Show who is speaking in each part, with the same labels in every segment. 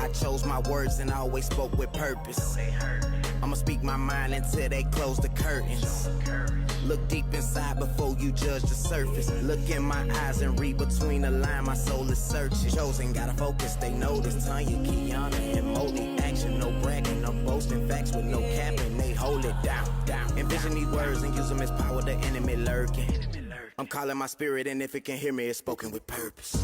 Speaker 1: I chose my words and I always spoke with purpose. I'ma speak my mind until they close the curtains. Look deep inside before you judge the surface. Look in my eyes and read between the lines. My soul is searching. Chosen, gotta focus. They notice. TONYA, Kiana, and Molly. Action, no bragging, no boasting. Facts with no capping. They hold it down. Envision these words and use them as power. The enemy lurking. I'm calling my spirit, and if it can hear me, it's spoken with purpose.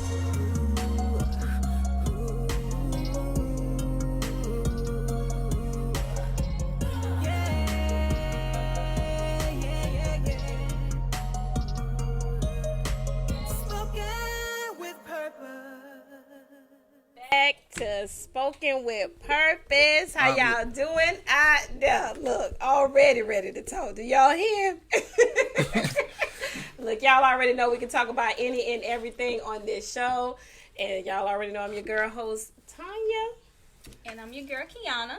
Speaker 2: Back to Spoken with Purpose. How y'all doing out there? Look, already ready to talk. Do y'all hear? Look, y'all already know we can talk about any and everything on this show. And y'all already know I'm your girl host, TONYA.
Speaker 3: And I'm your girl, Kiana.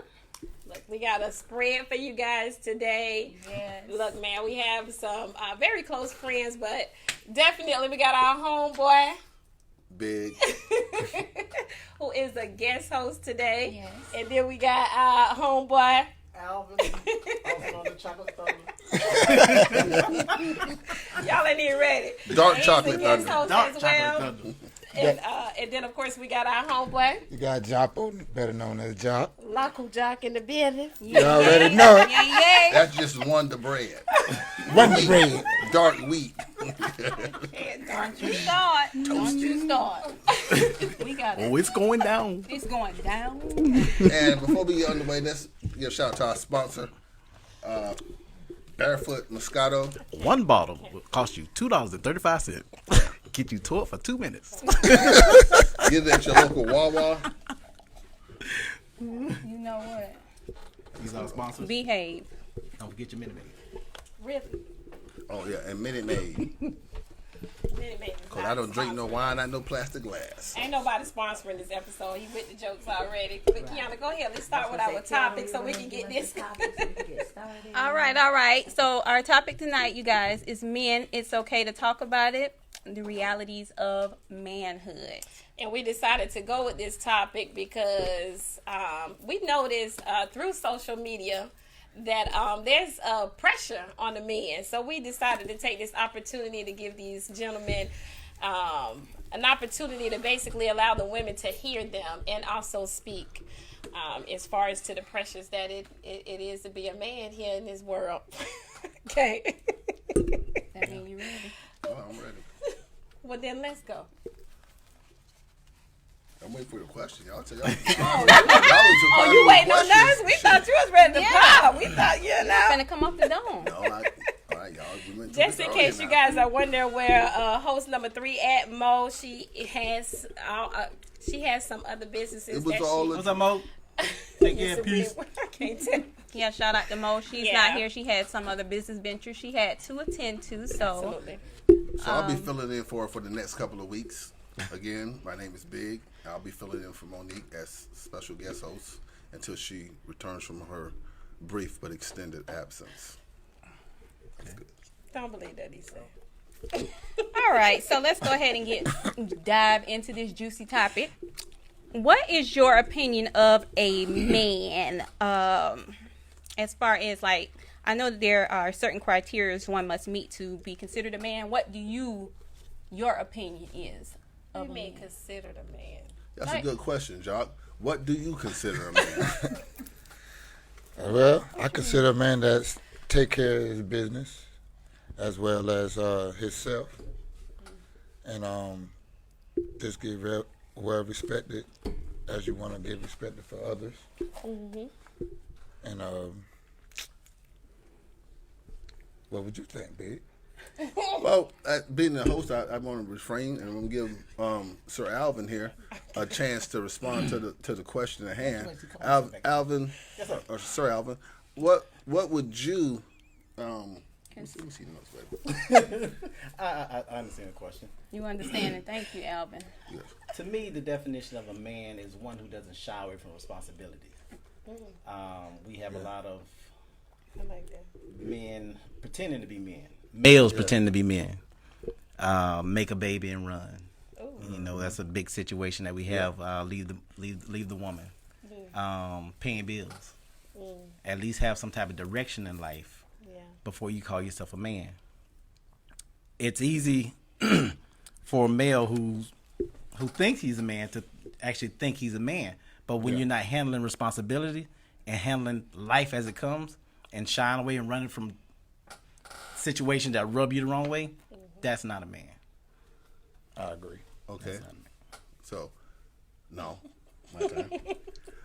Speaker 2: Look, we got a spread for you guys today.
Speaker 3: Yes.
Speaker 2: Look, man, we have some very close friends, but definitely we got our homeboy,
Speaker 4: Big.
Speaker 2: who is the guest host today.
Speaker 3: Yes.
Speaker 2: And then we got our homeboy,
Speaker 5: Alvin on the chocolate thunder.
Speaker 2: y'all ain't even ready.
Speaker 4: Dark
Speaker 2: He's
Speaker 4: chocolate
Speaker 2: the guest
Speaker 4: thunder.
Speaker 2: host as well. And then, of course, we got our homeboy,
Speaker 6: You got Joppo, better known as Jop.
Speaker 2: Local Jock in the building.
Speaker 6: You already know it.
Speaker 3: Yeah.
Speaker 4: That's just Wonder Bread.
Speaker 6: Wonder bread.
Speaker 4: Dark wheat.
Speaker 3: Don't you start. Don't you start. We got it.
Speaker 7: Oh, it's going down.
Speaker 3: It's going down.
Speaker 4: And before we get underway, let's give a shout out to our sponsor, Barefoot Moscato.
Speaker 7: One bottle will cost you $2.35. Get you to it for 2 minutes.
Speaker 4: Get it at your local Wawa.
Speaker 3: You know what?
Speaker 7: These are sponsors.
Speaker 3: Behave.
Speaker 7: Don't forget your Minute Maid.
Speaker 2: Really?
Speaker 4: Oh yeah, and Minute Maid. Cause I don't drink no wine, I no plastic glass.
Speaker 2: Ain't nobody sponsoring this episode. He with the jokes already. But Kiana, go ahead. Let's start with our topic so we can get this.
Speaker 3: All right. So our topic tonight, you guys, is men. It's okay to talk about it. The realities of manhood.
Speaker 2: And we decided to go with this topic because we noticed through social media that there's pressure on the men. So we decided to take this opportunity to give these gentlemen an opportunity to basically allow the women to hear them and also speak as far as to the pressures that it is to be a man here in this world. Okay.
Speaker 3: That mean you ready?
Speaker 4: Oh, I'm ready.
Speaker 2: Well, then let's go.
Speaker 4: I'm waiting for the question. Y'all tell
Speaker 2: Oh, you waiting on us? We thought you was ready to pop. We thought,
Speaker 3: Finna come off the dome.
Speaker 4: No, all right, y'all. We went to
Speaker 2: Just
Speaker 4: this
Speaker 2: in
Speaker 4: earlier
Speaker 2: case you
Speaker 4: now.
Speaker 2: guys are wondering where host number 3 at, Mo, she has some other businesses.
Speaker 4: It was
Speaker 2: that
Speaker 4: all
Speaker 7: What's up, Mo? Take care. Peace.
Speaker 2: I can't tell.
Speaker 3: Yeah, shout out to Mo. She's
Speaker 2: Yeah.
Speaker 3: not here. She had some other business ventures she had to attend to. So
Speaker 2: Absolutely.
Speaker 4: So I'll be filling in for the next couple of weeks. Again, my name is Big. I'll be filling in for Monique as special guest host until she returns from her brief but extended absence. That's good.
Speaker 2: Don't believe that he said.
Speaker 3: all right, so let's go ahead and dive into this juicy topic. What is your opinion of a man? As far as like, I know that there are certain criteria one must meet to be considered a man. What do your opinion is
Speaker 2: What
Speaker 3: of
Speaker 2: do
Speaker 3: a
Speaker 2: you mean
Speaker 3: man?
Speaker 2: considered a man?
Speaker 4: That's a good question, Jock. What do you consider a man?
Speaker 6: Well, I consider a man that take care of his business as well as himself, and just get well respected as you want to get respected for others.
Speaker 2: Mm-hmm.
Speaker 6: And what would you think, Big?
Speaker 4: Well, being the host, I want to refrain and I'm going to give Sir Alvin here a chance to respond to the question at hand. Alvin, or Sir Alvin, what would you? Let me see the notes, baby.
Speaker 5: I understand the question.
Speaker 3: You understand it? Thank you, Alvin.
Speaker 4: Yes.
Speaker 5: To me, the definition of a man is one who doesn't shy away from responsibilities. We have a lot of
Speaker 2: I like that.
Speaker 5: men pretending to be men.
Speaker 7: Males pretend to be men. Make a baby and run.
Speaker 2: Ooh.
Speaker 7: You know, that's a big situation that we have. Leave the woman.
Speaker 5: paying bills. At least have some type of direction in life before you call yourself a man. It's easy for a male who thinks he's a man to actually think he's a man. But when you're not handling responsibility and handling life as it comes and shying away and running from situations that rub you the wrong way, that's not a man.
Speaker 6: I agree.
Speaker 4: Okay. So, no. My turn.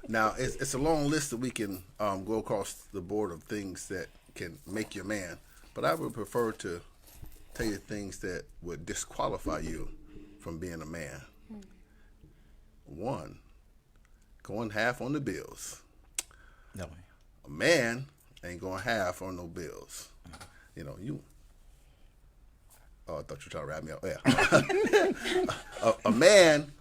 Speaker 4: Now, it's a long list that we can go across the board of things that can make you a man. But I would prefer to tell you things that would disqualify you from being a man. One, going half on the bills.
Speaker 5: No.
Speaker 4: A man ain't going half on no bills. You know, you... Oh, I thought you were trying to wrap me up. Yeah. a man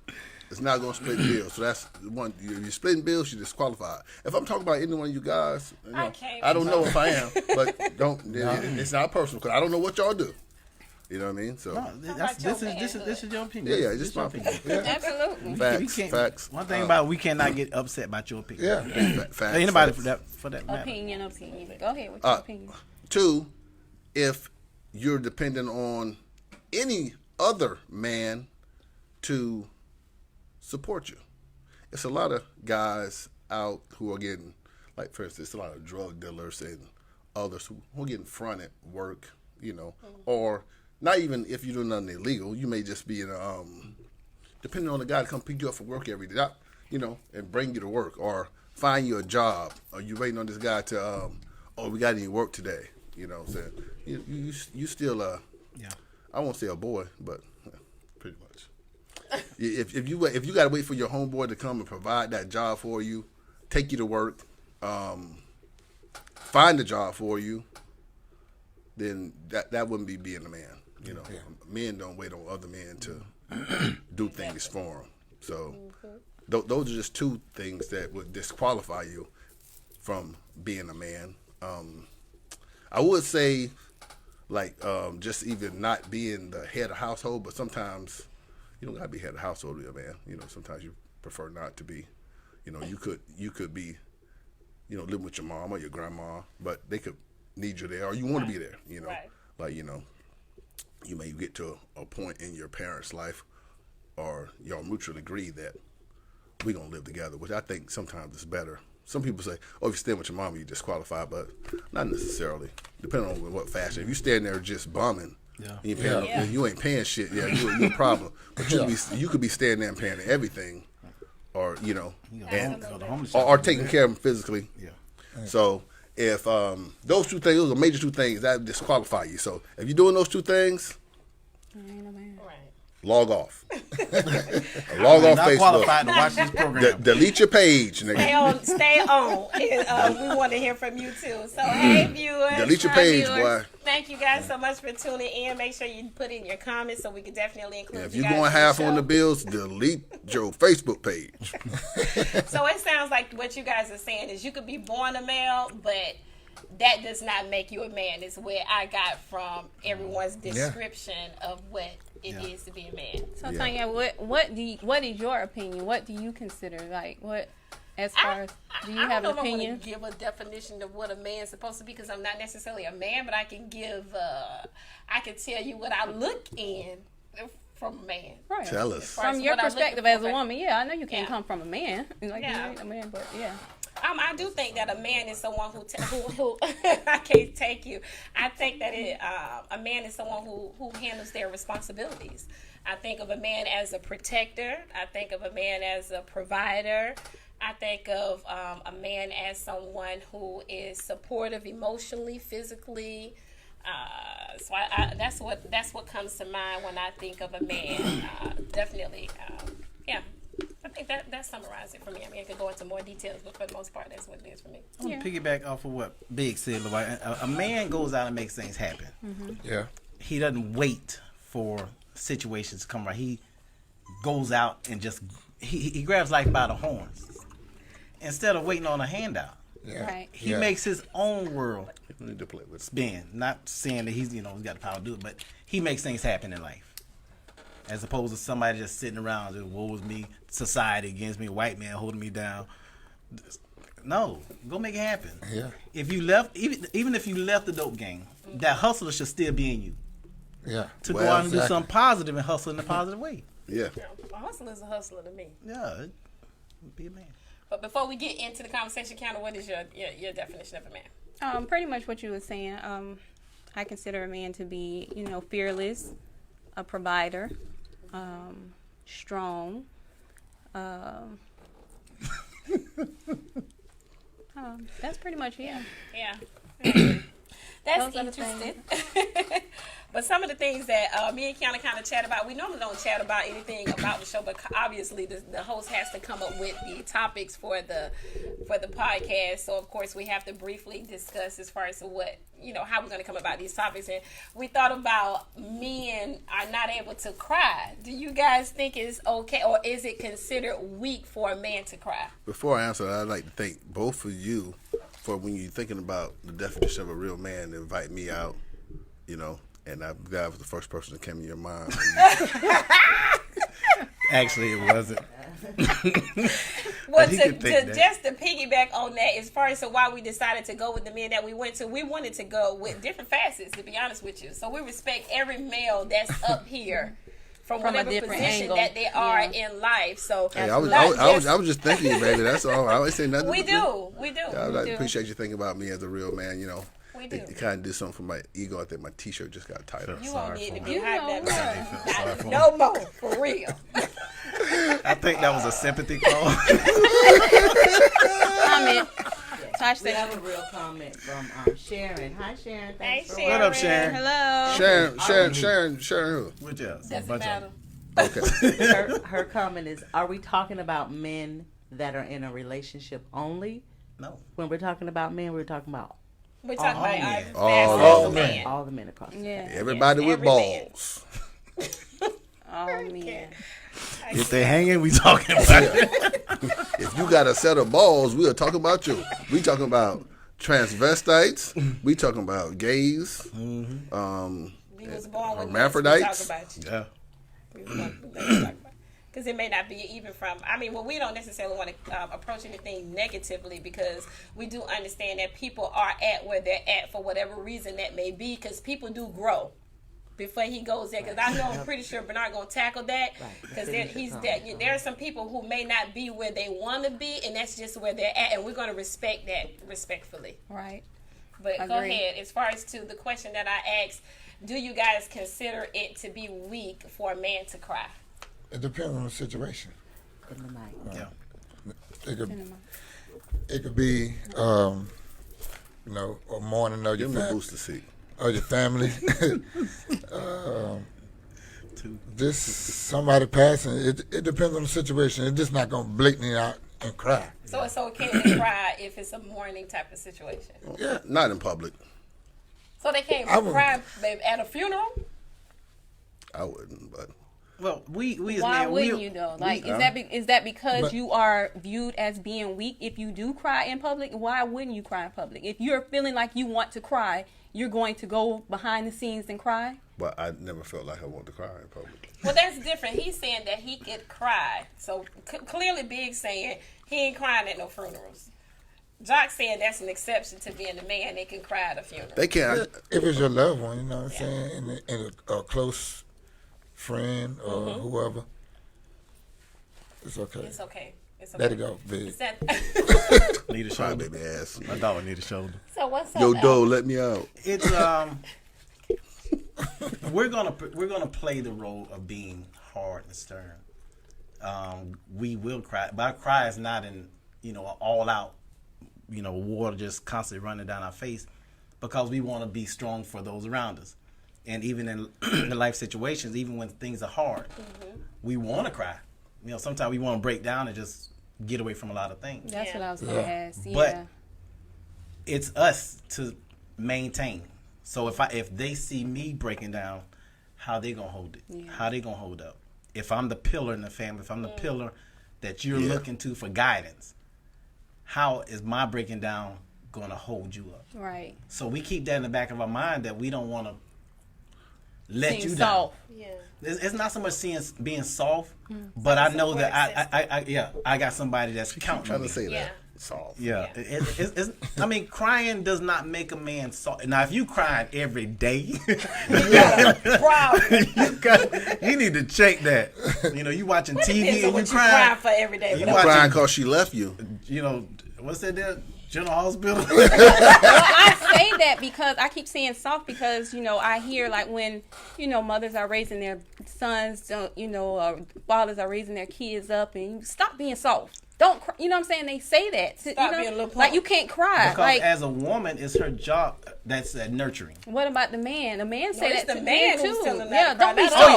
Speaker 4: is not going to split bills. So that's one. You're splitting bills, you're disqualified. If I'm talking about any one of you guys, you know, I don't know if I am, but don't. It's not personal because I don't know what y'all do. You know what I mean? So
Speaker 5: this is your opinion.
Speaker 4: Yeah, just my opinion. Yeah.
Speaker 3: Absolutely.
Speaker 4: Facts.
Speaker 5: One thing about we cannot get upset about your opinion.
Speaker 4: Yeah. Facts.
Speaker 5: Anybody
Speaker 4: facts.
Speaker 5: for that matter.
Speaker 3: Opinion. Go ahead with your opinion.
Speaker 4: Two, if you're dependent on any other man to support you. It's a lot of guys out who are getting, like for instance, a lot of drug dealers and others who are getting fronted work, you know, or not even if you're doing nothing illegal, you may just be in a, depending on the guy to come pick you up from work every day, you know, and bring you to work or find you a job, or you waiting on this guy to, oh, we got any work today, you know what I'm saying? You still, I won't say a boy, but pretty much. If you got to wait for your homeboy to come and provide that job for you, take you to work, find a job for you, then that wouldn't be being a man. You know, men don't wait on other men to do things for them. So those are just two things that would disqualify you from being a man. I would say, like, just even not being the head of household, but sometimes you don't gotta be head of household to be a man. You know, sometimes you prefer not to be. You know, you could be, you know, living with your mom or your grandma, but they could need you there, or you want to be there. You know, like, you know, you may get to a point in your parents' life, or y'all mutually agree that we're gonna live together, which I think sometimes is better. Some people say, oh, if you stay with your mom, you're disqualified, but not necessarily. Depending on what fashion. If you stand there just bumming, you ain't paying shit, you're a problem. But you could be standing there and paying everything, or, you know, or taking care of them physically. Yeah. So if those two things, those are major two things, that disqualify you. So if you're doing those two things, log off. Log off Facebook.
Speaker 5: Qualified to watch this program.
Speaker 4: Delete your page, nigga.
Speaker 2: Stay on. We want to hear from you too. So hey, viewers.
Speaker 4: Delete your page, boy.
Speaker 2: Thank you guys so much for tuning in. Make sure you put in your comments so we can definitely include
Speaker 4: if
Speaker 2: you
Speaker 4: you're
Speaker 2: guys
Speaker 4: going half on the bills, delete your Facebook page.
Speaker 2: So it sounds like what you guys are saying is you could be born a male, but that does not make you a man. Is where I got from everyone's description of what it is to be a man.
Speaker 3: So Tonya, what is your opinion? What do you consider, like, what, as far as, do you have an opinion?
Speaker 2: I don't want to give a definition of what a man is supposed to be, because I'm not necessarily a man, but I can give I can tell you what I look in from a man.
Speaker 3: Right.
Speaker 4: Tell us.
Speaker 3: From your perspective as a woman, I know you can't come from a man. Like, you ain't a man, but
Speaker 2: I do think that a man is someone who I can't take you. I think that a man is someone who handles their responsibilities. I think of a man as a protector. I think of a man as a provider. I think of a man as someone who is supportive emotionally, physically. So that's what comes to mind when I think of a man. Definitely, I think that summarizes it for me. I mean, I could go into more details, but for the most part, that's what it is for me.
Speaker 5: I'm going to piggyback off of what Big said. A man goes out and makes things happen.
Speaker 3: Mm-hmm.
Speaker 6: Yeah.
Speaker 5: He doesn't wait for situations to come right. He goes out and just, he grabs life by the horns instead of waiting on a handout.
Speaker 6: Yeah.
Speaker 3: Right.
Speaker 5: He makes his own world
Speaker 4: Need to play with
Speaker 5: spin. Not saying that he's got the power to do it, but he makes things happen in life. As opposed to somebody just sitting around, just, woe is me, society against me, white man holding me down. No, go make it happen.
Speaker 6: Yeah.
Speaker 5: If you left, even if you left the dope game, that hustler should still be in you
Speaker 6: Yeah.
Speaker 5: to go out and do something positive and hustle in a positive way.
Speaker 4: Yeah.
Speaker 2: A hustler is a hustler to me.
Speaker 5: Yeah, be a man.
Speaker 2: But before we get into the conversation, Counter, what is your definition of a man?
Speaker 3: Pretty much what you were saying. I consider a man to be, fearless, a provider, strong. That's pretty much it.
Speaker 2: Yeah. That's
Speaker 3: Those are the
Speaker 2: interesting. But some of the things that me and Kiana kind of chat about, we normally don't chat about anything about the show, but obviously the host has to come up with the topics for the podcast. So of course we have to briefly discuss as far as what, how we're going to come about these topics. And we thought about men are not able to cry. Do you guys think it's okay, or is it considered weak for a man to cry?
Speaker 4: Before I answer, I'd like to thank both of you for when you're thinking about the definition of a real man, to invite me out, and I'm glad I was the first person that came to your mind.
Speaker 5: Actually, it wasn't.
Speaker 2: Well,
Speaker 5: But he could think that.
Speaker 2: just to piggyback on that, as far as why we decided to go with the men that we went to, we wanted to go with different facets, to be honest with you. So we respect every male that's up here from
Speaker 3: From a
Speaker 2: whatever
Speaker 3: different
Speaker 2: position
Speaker 3: angle.
Speaker 2: that they are
Speaker 3: Yeah.
Speaker 2: in life. So
Speaker 4: Hey,
Speaker 2: not
Speaker 4: I was just thinking, you, baby. That's all. I always say nothing.
Speaker 2: we do.
Speaker 4: I
Speaker 2: We
Speaker 4: like,
Speaker 2: do.
Speaker 4: appreciate you thinking about me as a real man.
Speaker 2: We do.
Speaker 4: It kind of did something for my ego. I think my T-shirt just got tighter.
Speaker 2: You
Speaker 5: Sorry
Speaker 2: won't need to
Speaker 5: for
Speaker 2: be
Speaker 3: him.
Speaker 2: hiding
Speaker 3: You
Speaker 2: that
Speaker 3: know
Speaker 2: no more, for real.
Speaker 5: I think that was a sympathy call.
Speaker 3: Comment. Tosh
Speaker 8: We
Speaker 3: said,
Speaker 8: have a real comment from Sharon. Hi, Sharon. Thanks
Speaker 2: Hey,
Speaker 8: for
Speaker 2: Sharon.
Speaker 5: What up, Sharon?
Speaker 3: hello.
Speaker 4: Sharon who?
Speaker 5: Which else?
Speaker 2: Doesn't
Speaker 5: Bunch of
Speaker 2: matter.
Speaker 4: Okay.
Speaker 8: her comment is, are we talking about men that are in a relationship only?
Speaker 5: No.
Speaker 8: When we're talking about men, we're talking about
Speaker 2: We're talking about
Speaker 5: men.
Speaker 4: All
Speaker 2: men.
Speaker 8: all the men across the
Speaker 3: Yeah.
Speaker 4: Everybody with
Speaker 2: every man.
Speaker 4: balls.
Speaker 3: Oh, man.
Speaker 5: If they hanging, we talking about it.
Speaker 4: If you got a set of balls, we'll talk about you. We talking about transvestites. We talking about gays.
Speaker 2: We was born with
Speaker 4: Hermaphrodites.
Speaker 5: Yeah.
Speaker 2: Because it may not be even from, we don't necessarily want to approach anything negatively, because we do understand that people are at where they're at for whatever reason that may be, because people do grow before he goes there. Because I know, I'm pretty sure Bernard going to tackle that, because there are some people who may not be where they want to be, and that's just where they're at, and we're going to respect that respectfully.
Speaker 3: Right.
Speaker 2: But go
Speaker 3: Agree.
Speaker 2: ahead. As far as to the question that I asked, do you guys consider it to be weak for a man to cry?
Speaker 6: It depends on the situation.
Speaker 8: in the mic.
Speaker 5: Yeah.
Speaker 6: It could be, a mourning of
Speaker 4: Give
Speaker 6: your
Speaker 4: him a
Speaker 6: family.
Speaker 4: booster seat.
Speaker 6: Of your family. Just somebody passing. It depends on the situation. It's just not gonna blatantly out and cry.
Speaker 2: So it's okay to cry if it's a mourning type of situation.
Speaker 4: Yeah, not in public.
Speaker 2: So they can't
Speaker 6: I wouldn't.
Speaker 2: cry at a funeral?
Speaker 4: I wouldn't, but
Speaker 5: Well, we as
Speaker 3: Why
Speaker 5: men,
Speaker 3: wouldn't you though? Like, is that because
Speaker 6: But-
Speaker 3: you are viewed as being weak? If you do cry in public, why wouldn't you cry in public? If you're feeling like you want to cry, you're going to go behind the scenes and cry.
Speaker 4: but I never felt like I wanted to cry in public.
Speaker 2: Well, that's different. He's saying that he could cry. So clearly Big saying he ain't crying at no funerals. Jock saying that's an exception to being a man that can cry at a funeral.
Speaker 4: They can't.
Speaker 6: If it's your loved one, you know what I'm saying, and a close friend or whoever, it's okay.
Speaker 2: It's okay. It's okay.
Speaker 6: Let it go, big.
Speaker 2: Is that-
Speaker 5: need a
Speaker 4: Cry,
Speaker 5: shoulder.
Speaker 4: baby ass.
Speaker 5: My dog need a shoulder.
Speaker 2: so what's up?
Speaker 4: Yo,
Speaker 2: Al?
Speaker 4: Doe, let me out.
Speaker 5: It's we're gonna play the role of being hard and stern. We will cry, but our cry is not in all out, water just constantly running down our face, because we want to be strong for those around us, and even in the life situations, even when things are hard, we want to cry. Sometimes we want to break down and just get away from a lot of things.
Speaker 3: That's
Speaker 2: Yeah.
Speaker 3: what I was gonna ask. Yeah.
Speaker 5: But it's us to maintain. So if they see me breaking down, how they gonna hold it?
Speaker 3: Yeah.
Speaker 5: How they gonna hold up? If I'm the pillar in the family, if I'm the pillar that you're looking to for guidance, how is my breaking down gonna hold you up?
Speaker 3: Right.
Speaker 5: So we keep that in the back of our mind, that we don't want to let
Speaker 3: Seem
Speaker 5: you
Speaker 3: soft.
Speaker 2: Yeah.
Speaker 5: down. It's not so much being soft, but I know that I got somebody that's counting
Speaker 4: Trying
Speaker 5: on
Speaker 4: to
Speaker 5: me.
Speaker 4: say
Speaker 2: Yeah.
Speaker 4: that. soft.
Speaker 5: Yeah, it's. I mean, crying does not make a man soft. Now, if you crying every day, you need to check that. You know, you watching TV and you crying
Speaker 2: for every day.
Speaker 5: You
Speaker 4: crying because she left you.
Speaker 5: You know, what's that there? General Hospital.
Speaker 3: Well, I say that because I keep saying soft because, you know, I hear like when, you know, mothers are raising their sons, you know, fathers are raising their kids up, and you stop being soft. Don't cry. You know what I'm saying? They say that.
Speaker 2: Stop
Speaker 3: you know?
Speaker 2: being a little punk.
Speaker 3: Like you can't cry.
Speaker 5: Because
Speaker 3: like
Speaker 5: as a woman, it's her job. That's nurturing.
Speaker 3: what about the man? The man say
Speaker 2: it's
Speaker 3: that
Speaker 2: the
Speaker 3: to
Speaker 2: man
Speaker 3: men
Speaker 2: who's
Speaker 3: too.
Speaker 2: telling
Speaker 3: Yeah,
Speaker 2: that
Speaker 3: don't be
Speaker 2: to cry.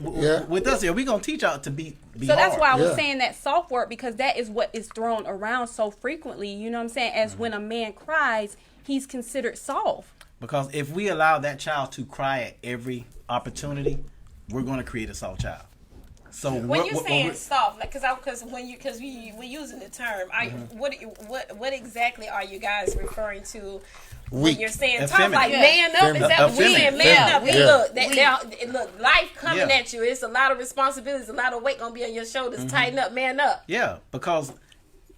Speaker 3: soft.
Speaker 5: Yeah. With us here, we gonna teach y'all to be
Speaker 3: So that's
Speaker 5: hard.
Speaker 3: why I was
Speaker 6: Yeah.
Speaker 3: saying that soft word, because that is what is thrown around so frequently. You know what I'm saying? As when a man cries, he's considered soft.
Speaker 5: Because if we allow that child to cry at every opportunity, we're going to create a soft child. So
Speaker 2: When you're saying soft, like, because we're using the term, what exactly are you guys referring to when
Speaker 6: Weak.
Speaker 2: you're saying tough?
Speaker 5: Effeminate.
Speaker 2: Like man up? Is that what we're saying? Man up?
Speaker 6: Yeah.
Speaker 2: Look, life coming
Speaker 5: Yeah.
Speaker 2: at you. It's a lot of responsibilities, a lot of weight gonna be on your shoulders. Tighten up, man up.
Speaker 5: Yeah, because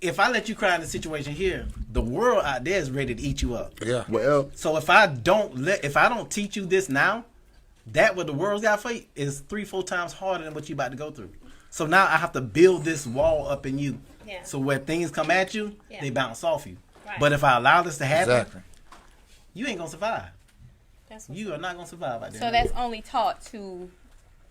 Speaker 5: if I let you cry in the situation here, the world out there is ready to eat you up.
Speaker 6: Yeah.
Speaker 4: Well,
Speaker 5: So if I don't teach you this now, that what the world's got for you is 3-4 times harder than what you about to go through. So now I have to build this wall up in you.
Speaker 2: Yeah.
Speaker 5: So when things come at you,
Speaker 2: Yeah.
Speaker 5: they bounce off you.
Speaker 2: Right.
Speaker 5: But if I allow this to happen,
Speaker 6: Exactly.
Speaker 5: you ain't gonna survive.
Speaker 2: That's what
Speaker 5: You are not gonna survive out there.
Speaker 3: So that's only taught to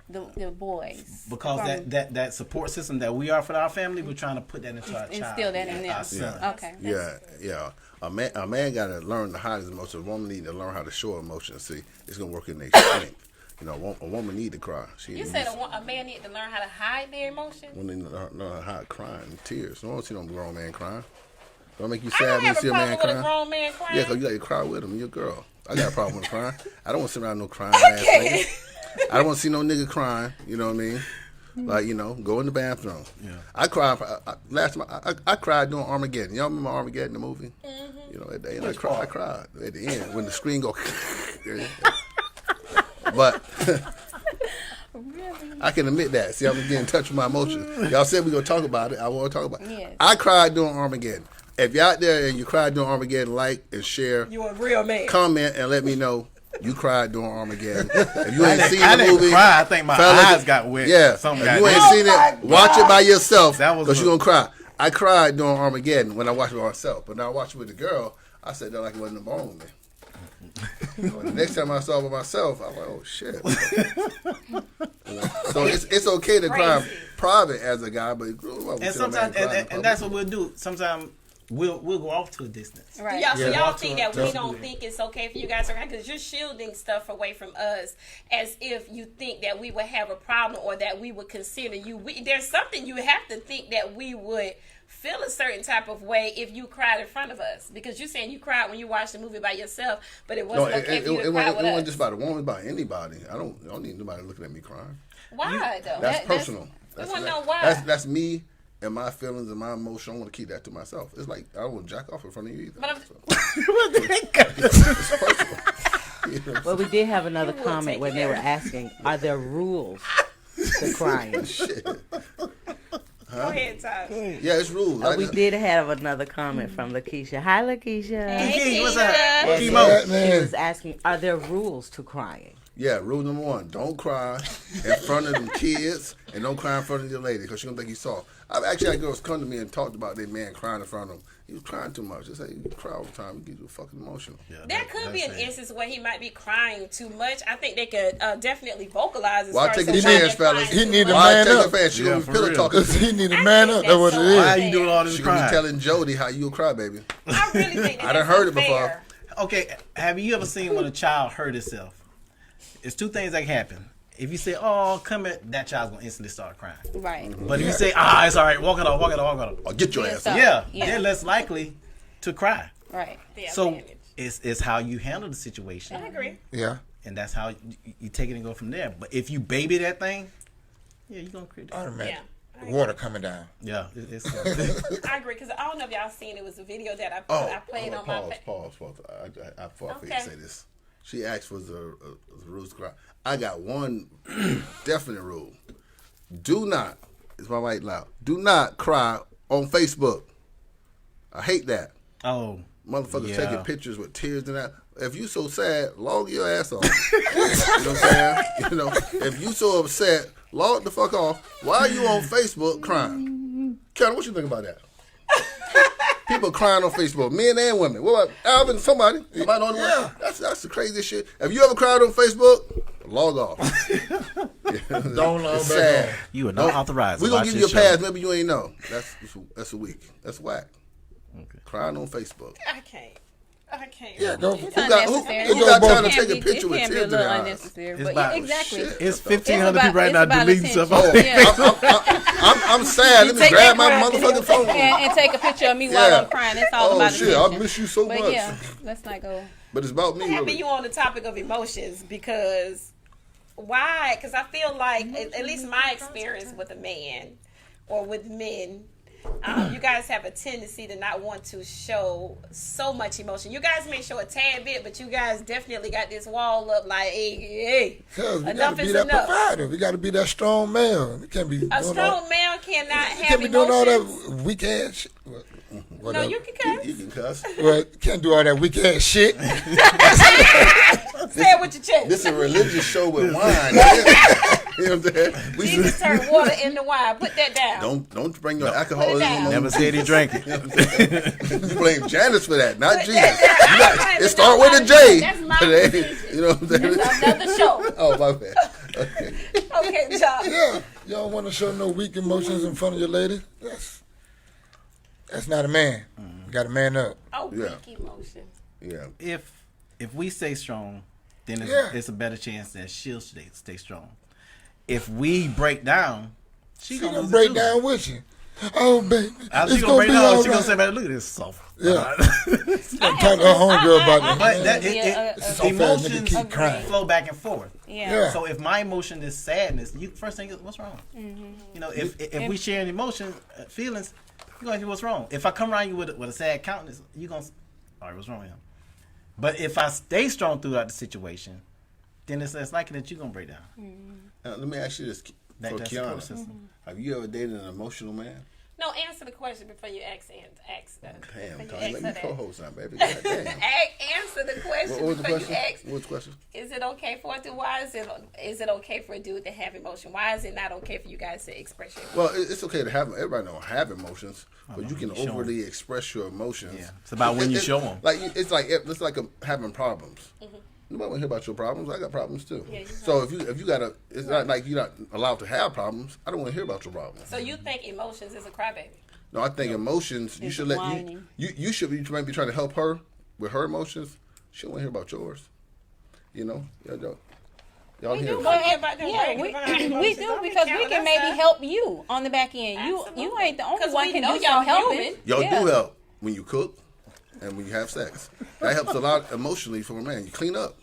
Speaker 3: the boys.
Speaker 5: because
Speaker 3: from-
Speaker 5: that support system that we are for our family, we're trying to put that into our child.
Speaker 3: Instill that in them.
Speaker 5: Our son.
Speaker 3: Okay.
Speaker 4: yeah. A man got to learn to hide his emotions. A woman need to learn how to show emotions. See, it's gonna work in their strength. You know, a woman need to cry.
Speaker 2: You said a man need to learn how to hide their emotions.
Speaker 4: When they learn how to cry and tears. I don't see no grown man crying. Don't make you
Speaker 2: I
Speaker 4: sad
Speaker 2: don't
Speaker 4: when you
Speaker 2: have a
Speaker 4: see a
Speaker 2: problem
Speaker 4: man
Speaker 2: with a
Speaker 4: crying.
Speaker 2: grown man crying.
Speaker 4: Yeah, because you got to cry with him. You're a girl. I got a problem with crying. I don't want to sit around no crying ass nigga. I don't want to see no nigga crying. You know what I mean? Like, you know, go in the bathroom. Yeah. I cried. Last time I cried during Armageddon. Y'all remember Armageddon, the movie? Mm-hmm. You know, at the end I cried at the end when the screen go. But I can admit that. See, I'm getting in touch with my emotions. Y'all said we're going to talk about it. I want to talk about it.
Speaker 3: Yes.
Speaker 4: I cried during Armageddon. If you're out there and you cried during Armageddon, like and share,
Speaker 2: You a real man.
Speaker 4: comment, and let me know you cried during Armageddon. If you ain't seen
Speaker 5: I
Speaker 4: the
Speaker 5: didn't
Speaker 4: movie,
Speaker 5: cry. I think my
Speaker 4: fellas,
Speaker 5: eyes got wet.
Speaker 4: Yeah,
Speaker 5: Something
Speaker 4: if
Speaker 5: got
Speaker 4: you ain't
Speaker 5: wet.
Speaker 4: seen it, watch it by yourself
Speaker 5: That was
Speaker 4: because
Speaker 5: a-
Speaker 4: you're going to cry. I cried during Armageddon when I watched it by myself, but now I watched it with the girl. I said that like it wasn't wrong with me. But the next time I saw it by myself, I was like, oh, shit. You know? So it's okay to cry private as a guy, but
Speaker 5: And sometimes, and that's what we'll do. Sometimes we'll go off to a distance.
Speaker 3: Right.
Speaker 2: Y'all, so
Speaker 6: Yeah.
Speaker 2: y'all think that we
Speaker 6: Yeah.
Speaker 2: don't think it's okay for you guys to cry because you're shielding stuff away from us as if you think that we would have a problem or that we would consider you. There's something you have to think that we would feel a certain type of way if you cried in front of us, because you're saying you cried when you watched the movie by yourself, but it wasn't okay for you to cry with
Speaker 4: wasn't
Speaker 2: us.
Speaker 4: just about a woman, about anybody. I don't need nobody looking at me crying.
Speaker 2: Why though?
Speaker 4: That's personal.
Speaker 2: We want to know why.
Speaker 4: That's me and my feelings and my emotion. I want to keep that to myself. It's like I don't want to jack off in front of you either.
Speaker 2: But I'm-
Speaker 4: It's personal. You know what I'm
Speaker 8: Well, we did have another
Speaker 2: will
Speaker 8: comment
Speaker 2: take
Speaker 8: when they
Speaker 2: care.
Speaker 8: were asking, are there rules to crying?
Speaker 4: Shit.
Speaker 2: Go ahead, Todd.
Speaker 4: Yeah, it's rules.
Speaker 8: We did have another comment from Lakeisha. Hi, Lakeisha.
Speaker 2: Hey,
Speaker 5: What's
Speaker 2: Keisha.
Speaker 5: up?
Speaker 6: What's
Speaker 5: Chemo.
Speaker 6: that,
Speaker 8: She
Speaker 6: man?
Speaker 8: was asking, are there rules to crying?
Speaker 4: Yeah, rule number 1: don't cry in front of them kids, and don't cry in front of your lady because she gonna think you soft. I've actually had girls come to me and talked about their man crying in front of them. He was crying too much. They say you cry all the time, you get you fucking emotional.
Speaker 2: There could be an instance where he might be crying too much. I think they could definitely vocalize as
Speaker 4: Why
Speaker 2: far
Speaker 4: take
Speaker 2: as
Speaker 4: a
Speaker 2: somebody
Speaker 4: chance,
Speaker 2: crying
Speaker 4: fellas?
Speaker 2: too
Speaker 6: He need
Speaker 2: much.
Speaker 6: a
Speaker 4: Why
Speaker 6: man
Speaker 4: take
Speaker 6: up.
Speaker 4: a fan? She gonna be
Speaker 5: for
Speaker 4: pillow
Speaker 5: real.
Speaker 4: talking.
Speaker 6: He need a
Speaker 2: I
Speaker 6: man
Speaker 2: think
Speaker 6: up. That's what
Speaker 2: that's
Speaker 6: it
Speaker 2: so
Speaker 6: is.
Speaker 5: Why are you doing all this
Speaker 4: She gonna be
Speaker 5: crying?
Speaker 4: telling Jody how you a cry, baby.
Speaker 2: I really think that
Speaker 4: I done
Speaker 2: that's
Speaker 4: heard it before.
Speaker 2: unfair.
Speaker 5: Okay, have you ever seen when a child hurt itself? It's two things that can happen. If you say, "Oh, come here," that child's gonna instantly start crying.
Speaker 3: Right.
Speaker 5: But if you say, "Ah, it's all right, walk it off, walk it off, walk it off,"
Speaker 4: Or get your ass
Speaker 3: so-
Speaker 4: up.
Speaker 5: yeah,
Speaker 3: Yeah.
Speaker 5: they're less likely to cry.
Speaker 3: Right.
Speaker 2: The
Speaker 5: So
Speaker 2: advantage.
Speaker 5: it's how you handle the situation,
Speaker 2: I agree.
Speaker 6: Yeah.
Speaker 5: and that's how you take it and go from there. But if you baby that thing, yeah, you're gonna create that.
Speaker 6: Automatic.
Speaker 2: Yeah.
Speaker 6: Water coming down.
Speaker 5: Yeah, it's
Speaker 2: I agree because I don't know if y'all seen it was a video that I
Speaker 4: Oh,
Speaker 2: played on
Speaker 4: pause,
Speaker 2: my.
Speaker 4: pause. I thought
Speaker 2: Okay.
Speaker 4: to say this. She asked for the rules to cry. I got one definite rule. Do not, it's my right loud, do not cry on Facebook. I hate that.
Speaker 5: Oh,
Speaker 4: Motherfuckers
Speaker 5: yeah.
Speaker 4: taking pictures with tears and that. If you so sad, log your ass off. You know what I'm saying? You know, if you so upset, log the fuck off. Why are you on Facebook crying? Kelly, what you think about that? People crying on Facebook, men and women. What about Alvin? Somebody? Am I the only one? That's the craziest shit. Have you ever cried on Facebook? Log off.
Speaker 6: Don't log
Speaker 4: It's
Speaker 6: back
Speaker 4: sad.
Speaker 6: on.
Speaker 5: You are not authorized.
Speaker 4: We're
Speaker 5: to
Speaker 4: gonna
Speaker 5: watch
Speaker 4: give you a
Speaker 5: this
Speaker 4: pass.
Speaker 5: show.
Speaker 4: Maybe you ain't know. That's a week. That's whack.
Speaker 5: Okay.
Speaker 4: Crying on Facebook.
Speaker 2: I can't.
Speaker 6: Yeah, go.
Speaker 3: It's
Speaker 4: Who got
Speaker 3: unnecessary.
Speaker 4: time to
Speaker 3: It
Speaker 4: take a
Speaker 3: can be-
Speaker 4: picture
Speaker 3: it
Speaker 4: with
Speaker 3: can be
Speaker 4: tears
Speaker 3: a
Speaker 4: in
Speaker 3: little
Speaker 4: their eyes?
Speaker 3: unnecessary.
Speaker 5: It's
Speaker 3: But
Speaker 5: about-
Speaker 3: yeah, exactly.
Speaker 4: Shit.
Speaker 5: It's
Speaker 3: It's
Speaker 5: 1,500
Speaker 3: about-
Speaker 5: people right
Speaker 3: it's
Speaker 5: now
Speaker 3: about
Speaker 5: deleting
Speaker 3: attention.
Speaker 5: stuff.
Speaker 3: Yeah.
Speaker 4: I'm sad. Let me
Speaker 3: Take
Speaker 4: grab my
Speaker 3: that crap
Speaker 4: motherfucking phone.
Speaker 3: and take a picture of me while
Speaker 4: Yeah.
Speaker 3: I'm crying. It's all
Speaker 4: Oh
Speaker 3: about
Speaker 4: shit,
Speaker 3: attention.
Speaker 4: I miss you so
Speaker 3: But
Speaker 4: much.
Speaker 3: yeah, let's not go.
Speaker 4: But it's about me.
Speaker 2: I'm happy
Speaker 4: Really.
Speaker 2: you on the topic of emotions because why? Because I feel like at least my experience with a man or with men, you guys have a tendency to not want to show so much emotion. You guys may show a tad bit, but you guys definitely got this wall up like, hey,
Speaker 6: Because we got
Speaker 2: enough
Speaker 6: to be
Speaker 2: is
Speaker 6: that
Speaker 2: enough.
Speaker 6: provider. We got to be that strong male. We can't be
Speaker 2: A
Speaker 6: doing all,
Speaker 2: strong male cannot
Speaker 6: we
Speaker 2: have
Speaker 6: can't be doing all
Speaker 2: emotions.
Speaker 6: that weak ass shit.
Speaker 2: No,
Speaker 6: Whatever.
Speaker 2: you can cuss.
Speaker 4: You can cuss.
Speaker 6: Well, can't do all that weak ass shit.
Speaker 2: Say it with your chest.
Speaker 4: This is a religious show with wine. You know what I'm saying? We
Speaker 2: Jesus turned water into wine. Put that down.
Speaker 4: don't bring your
Speaker 2: Put it
Speaker 4: alcoholism
Speaker 2: down.
Speaker 4: on.
Speaker 5: Never said he drank it.
Speaker 4: You blame Janice for that, not
Speaker 2: Put
Speaker 4: Jesus.
Speaker 2: that down.
Speaker 4: It start with a J.
Speaker 2: That's my
Speaker 4: but it
Speaker 2: decision.
Speaker 4: ain't- you know what I'm saying?
Speaker 2: That's another show.
Speaker 4: Oh my bad. Okay.
Speaker 2: Okay, John.
Speaker 6: Yeah, you don't want to show no weak emotions in front of your lady. That's not a man. You got to man up.
Speaker 2: Oh,
Speaker 4: Yeah.
Speaker 2: weak emotion.
Speaker 4: Yeah.
Speaker 5: If we stay strong, then
Speaker 6: Yeah.
Speaker 5: it's a better chance that she'll stay strong. If we break down, she
Speaker 6: She
Speaker 5: gonna
Speaker 6: gonna
Speaker 5: lose
Speaker 6: break
Speaker 5: it too.
Speaker 6: down with you. Oh baby,
Speaker 5: She
Speaker 6: it's
Speaker 5: gonna
Speaker 6: gonna
Speaker 5: break
Speaker 6: be
Speaker 5: down.
Speaker 6: all
Speaker 5: She gonna
Speaker 6: right.
Speaker 5: say, "Man, look at this soft."
Speaker 6: Yeah. Talk to her homegirl about that.
Speaker 5: But that
Speaker 3: Yeah,
Speaker 6: It's so fast, nigga,
Speaker 5: emotions
Speaker 6: keep crying.
Speaker 5: flow back and forth.
Speaker 3: Yeah.
Speaker 6: Yeah.
Speaker 5: So if my emotion is sadness, you first thing is what's wrong. You know, if we share an emotion, feelings, you're gonna see what's wrong. If I come around you with a sad countenance, you gonna, all right, what's wrong with him? But if I stay strong throughout the situation, then it's less likely that you're gonna break down.
Speaker 4: Let me ask you this for
Speaker 5: That's the
Speaker 4: Kiana.
Speaker 5: core system.
Speaker 4: Have you ever dated an emotional man?
Speaker 2: No, answer the question before you ask.
Speaker 4: Damn,
Speaker 2: before
Speaker 4: Tony,
Speaker 2: you
Speaker 4: let me
Speaker 2: ask her
Speaker 4: co-host now, baby. God damn.
Speaker 2: Answer the question
Speaker 4: What was the
Speaker 2: before
Speaker 4: question?
Speaker 2: you ask.
Speaker 4: What was the question?
Speaker 2: Is it okay for it to? Why is it okay for a dude to have emotion? Why is it not okay for you guys to express your emotion?
Speaker 4: Well, it's okay to have. Everybody don't have emotions, but you can
Speaker 5: you show 'em.
Speaker 4: overly express your emotions.
Speaker 5: Yeah, it's about when you show 'em.
Speaker 4: Like it's like having problems. Nobody want to hear about your problems. I got problems too.
Speaker 2: Yeah, you
Speaker 4: So if you gotta, it's not like you're not allowed to have problems. I don't want to hear about your problems.
Speaker 2: So you think emotions is a crybaby?
Speaker 4: No, I think emotions. You
Speaker 3: It's
Speaker 4: should let
Speaker 3: whining.
Speaker 4: you should be maybe trying to help her with her emotions. She don't want to hear about yours. You know, y'all
Speaker 2: We
Speaker 4: hear
Speaker 2: do
Speaker 4: it.
Speaker 2: want to hear about them.
Speaker 3: Yeah,
Speaker 2: great
Speaker 3: we,
Speaker 2: divine
Speaker 3: we
Speaker 2: emotions.
Speaker 3: do
Speaker 2: Don't be
Speaker 3: because we
Speaker 2: counting
Speaker 3: can
Speaker 2: us
Speaker 3: maybe
Speaker 2: out.
Speaker 3: help you on the back end. You
Speaker 2: Absolutely.
Speaker 3: ain't the only
Speaker 2: 'Cause
Speaker 3: one
Speaker 2: we
Speaker 3: can
Speaker 2: know
Speaker 3: do
Speaker 2: y'all
Speaker 3: some helping.
Speaker 2: human.
Speaker 4: Y'all
Speaker 3: Yeah.
Speaker 4: do help when you cook and when you have sex. That helps a lot emotionally for a man. You clean up.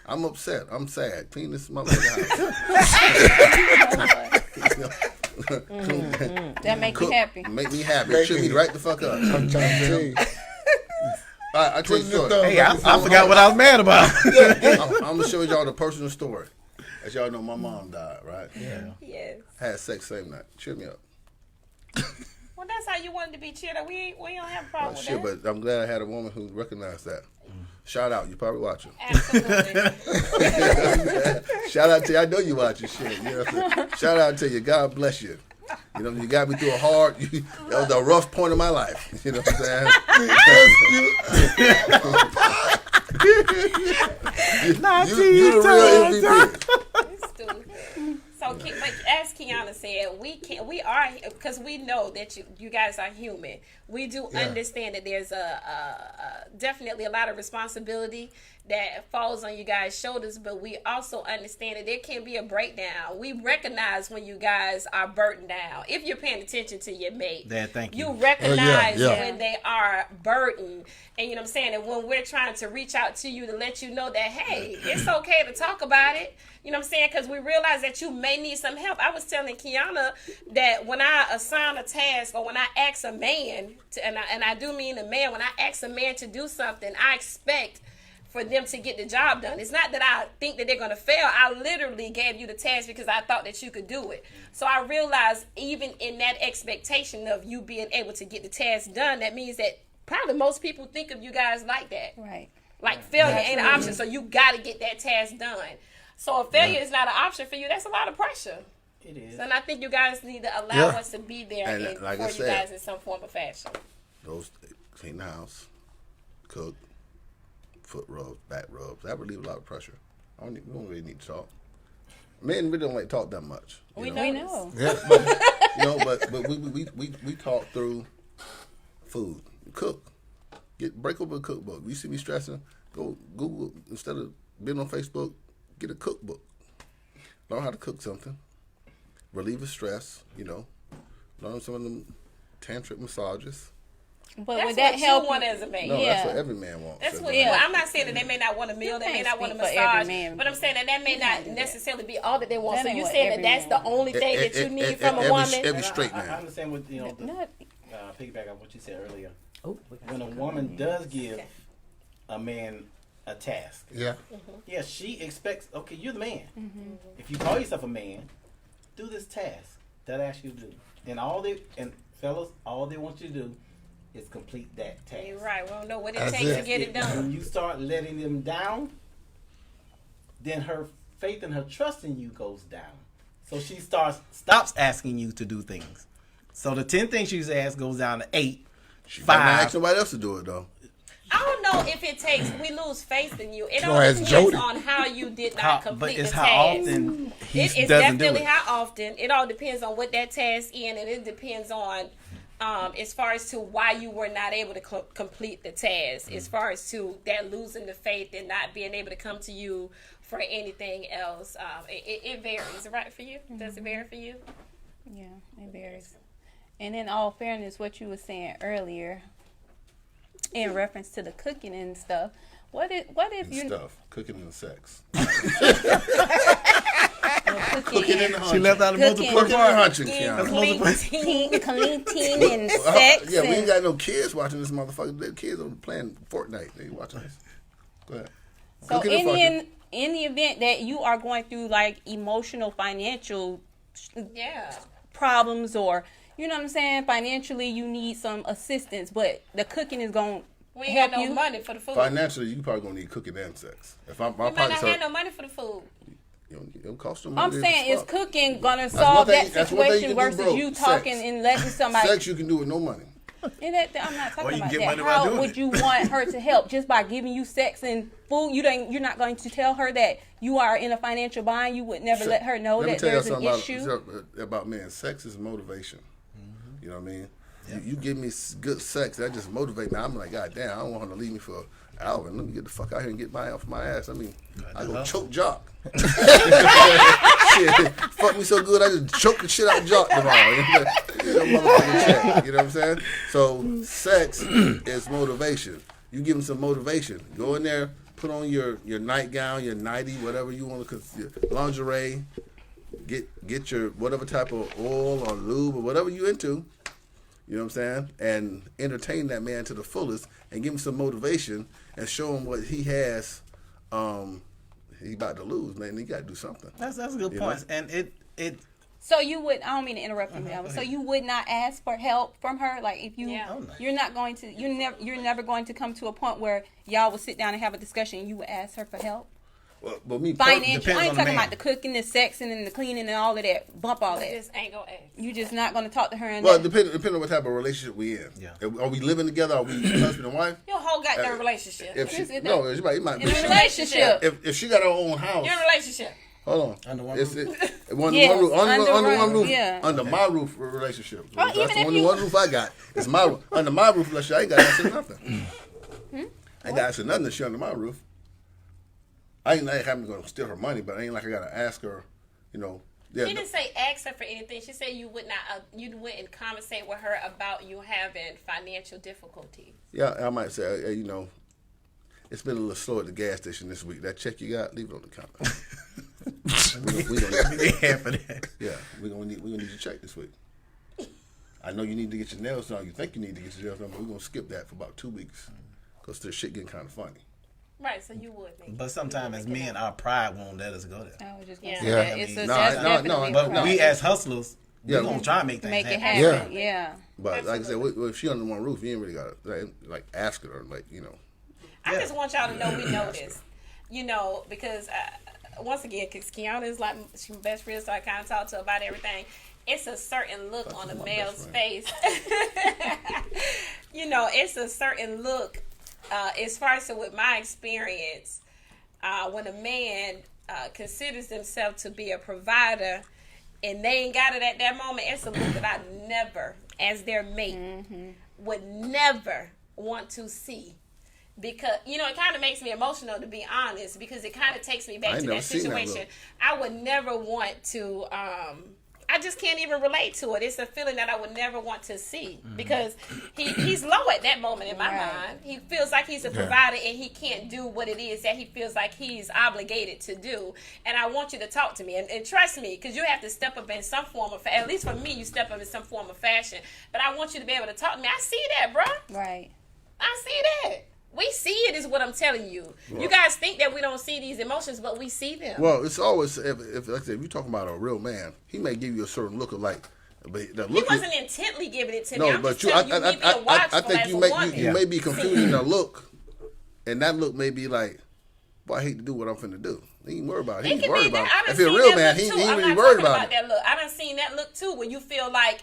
Speaker 4: I'm upset. I'm sad. Clean this motherfucker house.
Speaker 3: That make you
Speaker 4: Cook,
Speaker 3: happy.
Speaker 4: make me happy. Cheer me right the fuck up.
Speaker 6: I'm trying to tell you.
Speaker 4: All right, I tell you a
Speaker 6: Twisting the
Speaker 4: story.
Speaker 6: thumb.
Speaker 5: Hey, I forgot what I was mad about.
Speaker 4: I'm gonna show y'all the personal story. As y'all know, my mom died, right?
Speaker 5: Yeah.
Speaker 2: Yes.
Speaker 4: Had sex same night. Cheer me up.
Speaker 2: Well, that's how you wanted to be cheered up. We don't have a problem with
Speaker 4: Shit,
Speaker 2: that.
Speaker 4: but I'm glad I had a woman who recognized that. Shout out, you probably watching.
Speaker 2: Absolutely.
Speaker 4: Shout out to you. I know you watching shit. You know what I'm saying? Shout out to you. God bless you. You know, you got me through that was a rough point in my life. You know what I'm saying? you the real MVP.
Speaker 2: Stupid. So, but as Kiana said, we are because we know that you guys are human. We do understand that there's definitely a lot of responsibility that falls on you guys' shoulders, but we also understand that there can be a breakdown. We recognize when you guys are burdened down. If you're paying attention to your mate,
Speaker 5: Dad, thank you.
Speaker 2: you recognize
Speaker 6: yeah.
Speaker 2: when they are burdened. And you know what I'm saying? And when we're trying to reach out to you to let you know that, hey, it's okay to talk about it. You know what I'm saying? Because we realize that you may need some help. I was telling Kiana that when I assign a task or when I ask a man, and I do mean a man, when I ask a man to do something, I expect for them to get the job done. It's not that I think that they're going to fail. I literally gave you the task because I thought that you could do it. So I realized even in that expectation of you being able to get the task done, that means that probably most people think of you guys like that.
Speaker 3: Right.
Speaker 2: Like failure ain't an option, so you got to get that task done. So if failure is not an option for you, that's a lot of pressure.
Speaker 5: It is.
Speaker 2: So and I think you guys need to allow us to be there
Speaker 4: And like I
Speaker 2: for you
Speaker 4: said,
Speaker 2: guys in some form of fashion.
Speaker 4: Those clean the house, cook, foot rubs, back rubs. That relieve a lot of pressure. We don't really need to talk. Men really don't like to talk that much.
Speaker 2: We
Speaker 3: We
Speaker 2: know.
Speaker 3: know.
Speaker 4: Yeah, but we talk through food, cook, break open a cookbook. You see me stressing, go Google instead of being on Facebook, get a cookbook. Learn how to cook something, relieve the stress. Learn some of them tantric massages.
Speaker 3: But
Speaker 2: That's
Speaker 3: would that
Speaker 2: what
Speaker 3: help
Speaker 2: you want as a man.
Speaker 4: No,
Speaker 3: Yeah.
Speaker 4: that's what every man wants.
Speaker 2: That's what.
Speaker 3: Yeah.
Speaker 2: Well, I'm not saying that they may not want a meal, they may
Speaker 3: can't
Speaker 2: not want a
Speaker 3: speak for every
Speaker 2: massage,
Speaker 3: man.
Speaker 2: but I'm saying that may not necessarily be all that they want.
Speaker 3: That
Speaker 2: So
Speaker 3: ain't
Speaker 2: you
Speaker 3: what
Speaker 2: saying that
Speaker 3: every
Speaker 2: that's
Speaker 3: man
Speaker 2: the only thing that you need from a
Speaker 4: every,
Speaker 2: woman?
Speaker 4: Every straight
Speaker 5: I
Speaker 4: man.
Speaker 5: understand what
Speaker 3: Not,
Speaker 5: piggyback on what you said earlier.
Speaker 8: Oh,
Speaker 5: When a woman does give a man a task,
Speaker 6: Yeah.
Speaker 5: yeah, she expects. Okay, you're the man. If you call yourself a man, do this task that I ask you to do, and fellas, all they want you to do is complete that task.
Speaker 2: You're right. We don't know what it
Speaker 6: That's
Speaker 2: takes to
Speaker 6: it.
Speaker 2: get it done.
Speaker 5: When you start letting them down, then her faith and her trust in you goes down. So she stops asking you to do things. So the 10 things she used to ask goes down to 8.
Speaker 4: She not
Speaker 5: 5.
Speaker 4: ask somebody else to do it though.
Speaker 2: I don't know if it takes. We lose faith in you. It
Speaker 6: Come
Speaker 2: all
Speaker 6: on, ask
Speaker 2: depends
Speaker 6: Jody.
Speaker 2: on how you did not
Speaker 5: But
Speaker 2: complete
Speaker 5: it's
Speaker 2: the
Speaker 5: how
Speaker 2: task.
Speaker 5: often he
Speaker 2: It is
Speaker 5: doesn't do
Speaker 2: definitely
Speaker 5: it.
Speaker 2: how often. It all depends on what that task is, and it depends on as far as to why you were not able to complete the task. As far as to that losing the faith and not being able to come to you for anything else. It varies, right, for you? Does it vary for you?
Speaker 3: yeah, it varies. And in all fairness, what you were saying earlier, in reference to the cooking and stuff, what if
Speaker 4: And
Speaker 3: you
Speaker 4: stuff, cooking and sex.
Speaker 3: cooking
Speaker 4: in the
Speaker 5: She left out a multiple
Speaker 4: Cooking and hunching,
Speaker 3: and
Speaker 4: Keanu.
Speaker 3: cleaning and sex?
Speaker 4: Yeah, we ain't
Speaker 3: and-
Speaker 4: got no kids watching this motherfucker. The kids are playing Fortnite. They watching this. Go ahead.
Speaker 3: So
Speaker 4: Cooking and fucking.
Speaker 3: in the event that you are going through like emotional, financial
Speaker 2: Yeah.
Speaker 3: problems, or you know what I'm saying, financially you need some assistance, but the cooking is going
Speaker 2: We
Speaker 3: to
Speaker 2: ain't
Speaker 3: help
Speaker 2: got no
Speaker 3: you.
Speaker 2: money for the food.
Speaker 4: Financially, you probably gonna need cooking and sex. If my
Speaker 2: We might
Speaker 4: partner
Speaker 2: not
Speaker 4: said,
Speaker 2: have no money for the food.
Speaker 4: it'll cost them
Speaker 3: I'm
Speaker 4: money.
Speaker 3: saying, is
Speaker 4: Fuck.
Speaker 3: cooking gonna
Speaker 4: one
Speaker 3: solve
Speaker 4: thing-
Speaker 3: that
Speaker 4: that's one thing you
Speaker 3: situation
Speaker 4: can do,
Speaker 3: versus
Speaker 4: bro.
Speaker 3: you talking
Speaker 4: Sex.
Speaker 3: and letting somebody?
Speaker 4: Sex you can do with no money.
Speaker 3: And I'm not
Speaker 7: Or
Speaker 3: talking
Speaker 7: you
Speaker 3: about
Speaker 7: get
Speaker 3: that.
Speaker 7: money by
Speaker 3: How
Speaker 7: doing
Speaker 3: would
Speaker 7: it.
Speaker 3: you want her to help just by giving you sex and food? You're not going to tell her that you are in a financial bind. You would never let her know
Speaker 4: Let me
Speaker 3: that
Speaker 4: tell you
Speaker 3: there's an
Speaker 4: something
Speaker 3: issue.
Speaker 4: about men. Sex is motivation. You know what I mean? You give me good sex, that just motivates me. I'm like, God damn, I don't want her to leave me for Alvin. Let me get the fuck out here and get my off my ass. I mean, I go choke Jock. Shit, fuck me so good, I just choke the shit out of Jock tomorrow. Motherfucking check. You know what I'm saying? So sex is motivation. You give him some motivation. Go in there, put on your nightgown, your nightie, whatever you want to, your lingerie. Get your whatever type of oil or lube or whatever you into. You know what I'm saying? And entertain that man to the fullest and give him some motivation and show him what he has. He about to lose, man. He got to do something.
Speaker 5: That's a good
Speaker 4: You
Speaker 5: point.
Speaker 4: know?
Speaker 5: And it
Speaker 3: So you would, I don't mean to interrupt you, Melvin. So you would not ask for help from her, like if you,
Speaker 2: Yeah.
Speaker 3: you're not going to, you're never going to come to a point where y'all will sit down and have a discussion and you would ask her for help.
Speaker 4: Well, but me
Speaker 3: Financial.
Speaker 5: depends
Speaker 3: I ain't
Speaker 5: on the
Speaker 3: talking
Speaker 5: man.
Speaker 3: about the cooking, the sexing, and the cleaning, and all of that. Bump all
Speaker 2: I
Speaker 3: that.
Speaker 2: just ain't gonna ask.
Speaker 3: You just not going to talk to her and
Speaker 4: Well,
Speaker 3: that.
Speaker 4: depending on what type of relationship we in.
Speaker 5: Yeah.
Speaker 4: Are we living together? Are we husband and wife?
Speaker 2: Your whole goddamn relationship.
Speaker 4: If she,
Speaker 3: Is it
Speaker 4: no,
Speaker 3: that-
Speaker 4: it might be.
Speaker 3: In a relationship.
Speaker 4: If she got her own house,
Speaker 2: Your relationship.
Speaker 4: hold on.
Speaker 5: Under one
Speaker 4: It's-
Speaker 5: roof.
Speaker 4: Under
Speaker 3: Yes,
Speaker 4: one roof. Under
Speaker 3: under
Speaker 4: one roof.
Speaker 3: yeah.
Speaker 4: Under my roof relationship.
Speaker 3: Oh,
Speaker 4: That's
Speaker 3: even
Speaker 4: the
Speaker 3: if
Speaker 4: only
Speaker 3: you-
Speaker 4: one roof I got. It's my roof. Under my roof relationship, I ain't got to say nothing. I ain't got to say nothing if she under my roof. I ain't like having to go steal her money, but I ain't like I got to ask her, you know. Yeah,
Speaker 2: She didn't say ask her for anything. She said you would not. You went and conversate with her about you having financial difficulties.
Speaker 4: yeah, I might say, hey, you know, it's been a little slow at the gas station this week. That check you got, leave it on the counter. we gonna
Speaker 5: they have for that.
Speaker 4: Yeah, we're gonna need your check this week. I know you need to get your nails done. You think you need to get your nails done, but we're gonna skip that for about 2 weeks because this shit getting kind of funny.
Speaker 2: Right, so you would make
Speaker 5: But sometimes as men, our pride won't let us go there.
Speaker 3: I was just gonna
Speaker 2: Yeah.
Speaker 3: say
Speaker 6: Yeah.
Speaker 3: that. It's
Speaker 5: No,
Speaker 3: that's
Speaker 4: no,
Speaker 3: definitely
Speaker 4: but
Speaker 3: a
Speaker 5: But we
Speaker 3: problem.
Speaker 5: as hustlers,
Speaker 4: Yeah.
Speaker 5: we're going to try and make things
Speaker 3: Make it
Speaker 5: happen.
Speaker 3: happen.
Speaker 6: Yeah.
Speaker 3: Yeah.
Speaker 4: But like I said, if she under one roof, you ain't really got to like ask her, like, you know.
Speaker 2: I just want y'all to know we know this. You know, because once again, because Kiana is like, she's my best friend, so I kind of talk to her about everything. It's a certain look on a male's face. You know, it's a certain look, as far as with my experience, when a man considers themselves to be a provider and they ain't got it at that moment, it's a look that I never, as their mate, would never want to see. Because, you know, it kind of makes me emotional, to be honest, because it kind of takes me back to that situation. I would never want to, I just can't even relate to it. It's a feeling that I would never want to see, because he's low at that moment in my mind. He feels like he's a provider and he can't do what it is that he feels like he's obligated to do. And I want you to talk to me and trust me, because you have to step up in some form of, at least for me, you step up in some form of fashion. But I want you to be able to talk to me. I see that, bro.
Speaker 3: Right.
Speaker 2: I see that. We see it, is what I'm telling you. Well, you guys think that we don't see these emotions, but we see them.
Speaker 4: Well, it's always, if like I said, if you're talking about a real man, he may give you a certain look of like, but the look
Speaker 2: he wasn't intently giving it to me.
Speaker 4: No,
Speaker 2: I'm
Speaker 4: but
Speaker 2: just telling you, we being watchful
Speaker 4: I think
Speaker 2: as
Speaker 4: you
Speaker 2: a
Speaker 4: may
Speaker 2: woman.
Speaker 4: you may be confusing the look, and that look may be like, well, I hate to do what I'm finna do. He ain't worried about it. He ain't worried about it. If you're a real man, he ain't really worried about it.
Speaker 2: That look. I done seen that look too, when you feel like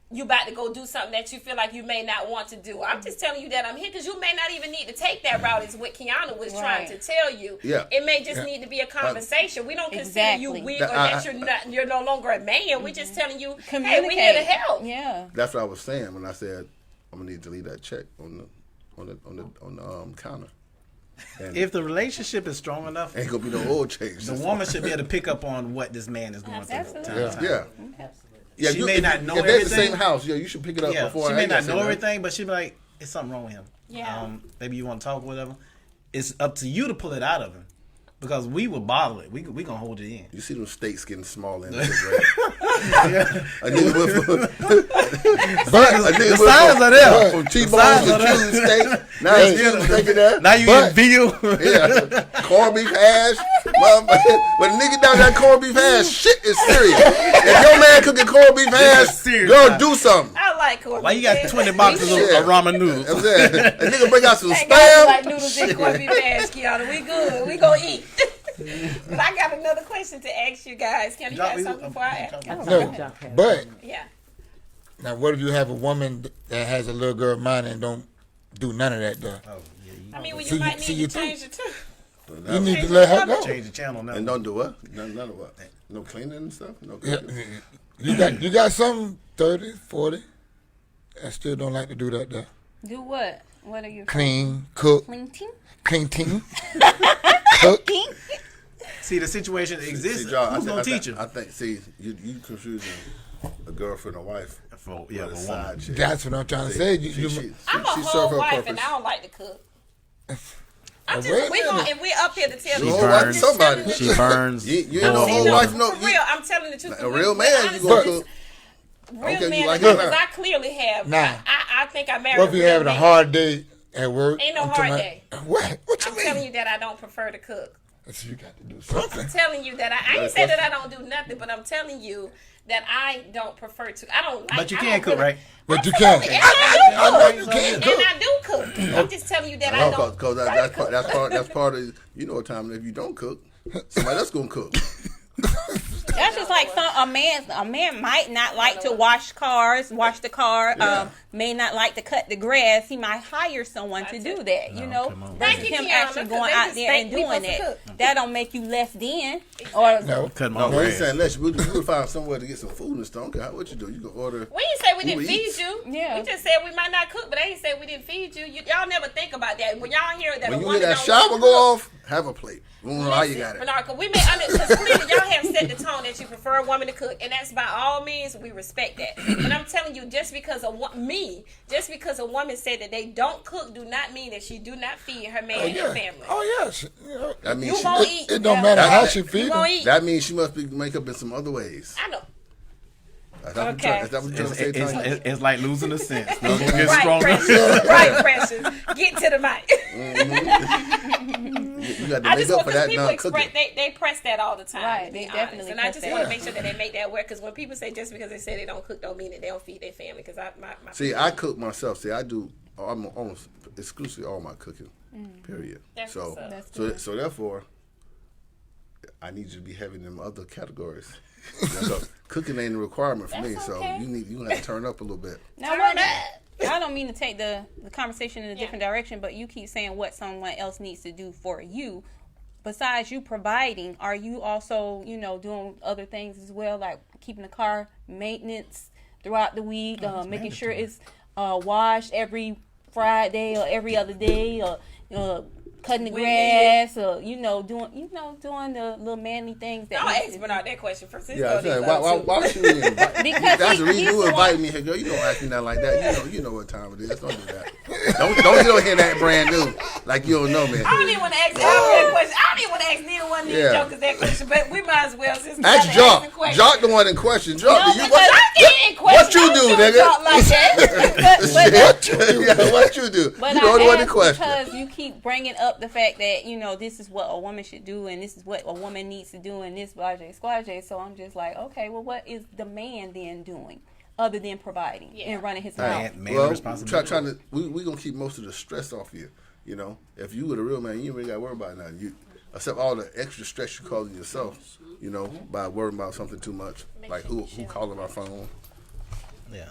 Speaker 2: you about to go do something that you feel like you may not want to do. I'm just telling you that I'm here because you may not even need to take that route, is what Kiana was trying to tell you.
Speaker 4: Yeah.
Speaker 2: It may just need to be a conversation. We don't consider you weak or that you're no longer a man. We're just telling you, hey, we're here to help.
Speaker 3: Yeah.
Speaker 4: That's what I was saying when I said I'm gonna need to leave that check on the counter. And
Speaker 5: if the relationship is strong enough,
Speaker 4: ain't gonna be no oil change.
Speaker 5: The woman should be able to pick up on what this man is going through.
Speaker 4: Yeah. Yeah,
Speaker 5: she may not know
Speaker 4: if
Speaker 5: everything.
Speaker 4: If they're the same house, you should pick it up before.
Speaker 5: She may not know everything, but she be like, "It's something wrong with him."
Speaker 2: Yeah.
Speaker 5: Maybe you want to talk, whatever. It's up to you to pull it out of him, because we will bottle it. We gonna hold it in.
Speaker 4: You see them steaks getting small in there, right? A nigga went
Speaker 5: the signs are there.
Speaker 4: From T-bones to choose steak. Now he's still taking that.
Speaker 5: Now you eat veal.
Speaker 4: Yeah, corned beef hash. When a nigga down that corned beef hash, shit is serious. If your man cooking corned beef hash, girl, do something.
Speaker 2: I like corned beef.
Speaker 5: Why you got 20 boxes of ramen noodles?
Speaker 4: I'm saying, a nigga bring out some
Speaker 2: Spam.
Speaker 4: spam.
Speaker 2: Like noodles and corned beef hash, Kiana. We good. We gonna eat. But I got another question to ask you guys. Can you ask something before I ask?
Speaker 6: No, but
Speaker 2: yeah.
Speaker 6: Now, what if you have a woman that has a little girl mind and don't do none of that though?
Speaker 2: I mean, you might need to change it too.
Speaker 6: You need to let her go.
Speaker 5: Change the channel now.
Speaker 4: And don't do what? None of what? No cleaning and stuff? No cooking?
Speaker 6: You got some 30, 40 that still don't like to do that though.
Speaker 3: Do what? What are you?
Speaker 6: Clean, cook. Clean. Cook.
Speaker 5: See, the situation exists.
Speaker 4: See, John,
Speaker 5: who's going to teach you?
Speaker 4: I think, you confusing a girlfriend and wife.
Speaker 5: For
Speaker 4: a woman.
Speaker 6: That's what I'm trying to say.
Speaker 2: I'm a whole wife and I don't like to cook. I'm just, if we up here to tell you,
Speaker 5: burns
Speaker 4: somebody.
Speaker 5: She burns.
Speaker 4: You ain't no whole wife, no.
Speaker 2: For real, I'm telling the truth.
Speaker 4: A real man, you gonna cook.
Speaker 2: Real man, because I clearly have. I think I married.
Speaker 6: What if you having a hard day at work?
Speaker 2: Ain't no hard day.
Speaker 6: What you mean?
Speaker 2: I'm telling you that I don't prefer to cook.
Speaker 6: So you got to do something.
Speaker 2: I'm telling you that I ain't say that I don't do nothing, but I'm telling you that I don't prefer to. I don't like.
Speaker 5: But you can cook, right?
Speaker 6: But you can.
Speaker 2: I know you can. And I do cook. I'm just telling you that I don't.
Speaker 4: Because that's part of, you know what time, if you don't cook, somebody else gonna cook.
Speaker 3: That's just like a man might not like to wash the car, may not like to cut the grass. He might hire someone to do that, you know.
Speaker 2: Thank you,
Speaker 3: him
Speaker 2: Kiana,
Speaker 3: actually going out there and doing it. That don't make you less than. Or
Speaker 6: no,
Speaker 5: cut my
Speaker 4: we ain't saying less. We'll find somewhere to get some food and stuff. Okay, what you do? You can order.
Speaker 2: We didn't say we didn't feed you.
Speaker 3: Yeah.
Speaker 2: We just said we might not cook, but I ain't say we didn't feed you. Y'all never think about that. When y'all hear that
Speaker 4: when
Speaker 2: a
Speaker 4: you
Speaker 2: woman
Speaker 4: hear that
Speaker 2: don't
Speaker 4: shower go off, have a plate. We don't know how you got it.
Speaker 2: Bernard, we may because clearly y'all have set the tone that you prefer a woman to cook, and that's by all means we respect that. But I'm telling you, just because a woman said that they don't cook, do not mean that she do not feed her man and family.
Speaker 6: Oh yes,
Speaker 4: that means
Speaker 2: you won't eat.
Speaker 6: It don't matter how she feeds.
Speaker 2: You won't eat.
Speaker 4: That means she must be make up in some other ways.
Speaker 2: I know. Okay.
Speaker 4: Is that what you're trying to say, Tanya?
Speaker 5: It's like losing a sense. It's gonna get
Speaker 2: Right,
Speaker 5: stronger.
Speaker 2: Precious. Right, Precious. Get to the mic.
Speaker 4: You got to
Speaker 2: I
Speaker 4: make
Speaker 2: just
Speaker 4: up
Speaker 2: want
Speaker 4: for
Speaker 2: because
Speaker 4: that
Speaker 2: people
Speaker 4: non-cooking.
Speaker 2: express they press that all the time.
Speaker 3: Right,
Speaker 2: to
Speaker 3: they
Speaker 2: be
Speaker 3: definitely
Speaker 2: honest. And I
Speaker 3: press
Speaker 2: just
Speaker 3: that.
Speaker 2: want to make sure that they make that work because when people say just because they say they don't cook don't mean that they don't feed their family. Because my
Speaker 4: See, I cook myself. See, I do almost exclusively all my cooking. Period.
Speaker 2: That's
Speaker 4: So,
Speaker 2: what's up.
Speaker 3: That's
Speaker 4: so,
Speaker 3: good.
Speaker 4: so therefore, I need you to be heavy in them other categories. So cooking ain't a requirement for me.
Speaker 2: That's
Speaker 4: So
Speaker 2: okay.
Speaker 4: you have to turn up a little bit.
Speaker 3: Now, I don't mean to take the conversation in a different direction, but you keep saying what someone else needs to do for you. Besides you providing, are you also, doing other things as well, like keeping the car maintenance throughout the week, making sure it's washed every Friday or every other day, or cutting the grass, or doing the little manly things that.
Speaker 2: I'll ask Bernard that question first.
Speaker 4: Yeah, I'm saying, why should we invite?
Speaker 3: Because
Speaker 4: that's the reason
Speaker 3: he's
Speaker 4: you
Speaker 3: the
Speaker 4: invite
Speaker 3: one-
Speaker 4: me here, girl. You don't ask me nothing like that. You know what time it is. Don't do that. Don't get on here that brand new like you don't know me.
Speaker 2: I don't even want to ask Albert that question. I don't even want to ask neither one of these
Speaker 4: Yeah.
Speaker 2: jokers that question, but we might as well since we
Speaker 4: Ask
Speaker 2: gotta
Speaker 4: Jock.
Speaker 2: the question.
Speaker 4: Jock the one in question. Jock,
Speaker 2: No,
Speaker 4: do you
Speaker 2: because I get in question.
Speaker 4: what you
Speaker 2: I
Speaker 4: do,
Speaker 2: don't
Speaker 4: nigga?
Speaker 2: Jock like that.
Speaker 4: Yeah, what you do?
Speaker 3: But
Speaker 4: You the
Speaker 3: I
Speaker 4: one in
Speaker 3: ask
Speaker 4: question.
Speaker 3: because you keep bringing up the fact that this is what a woman should do and this is what a woman needs to do and this blase squaje. So I'm just like, okay, well, what is the man then doing other than providing and running his mouth?
Speaker 5: Man
Speaker 4: Well,
Speaker 5: responsibility.
Speaker 4: trying to we gonna keep most of the stress off you. If you were the real man, you ain't really got to worry about nothing. Except all the extra stress you're causing yourself. By worrying about something too much, like who calling my phone.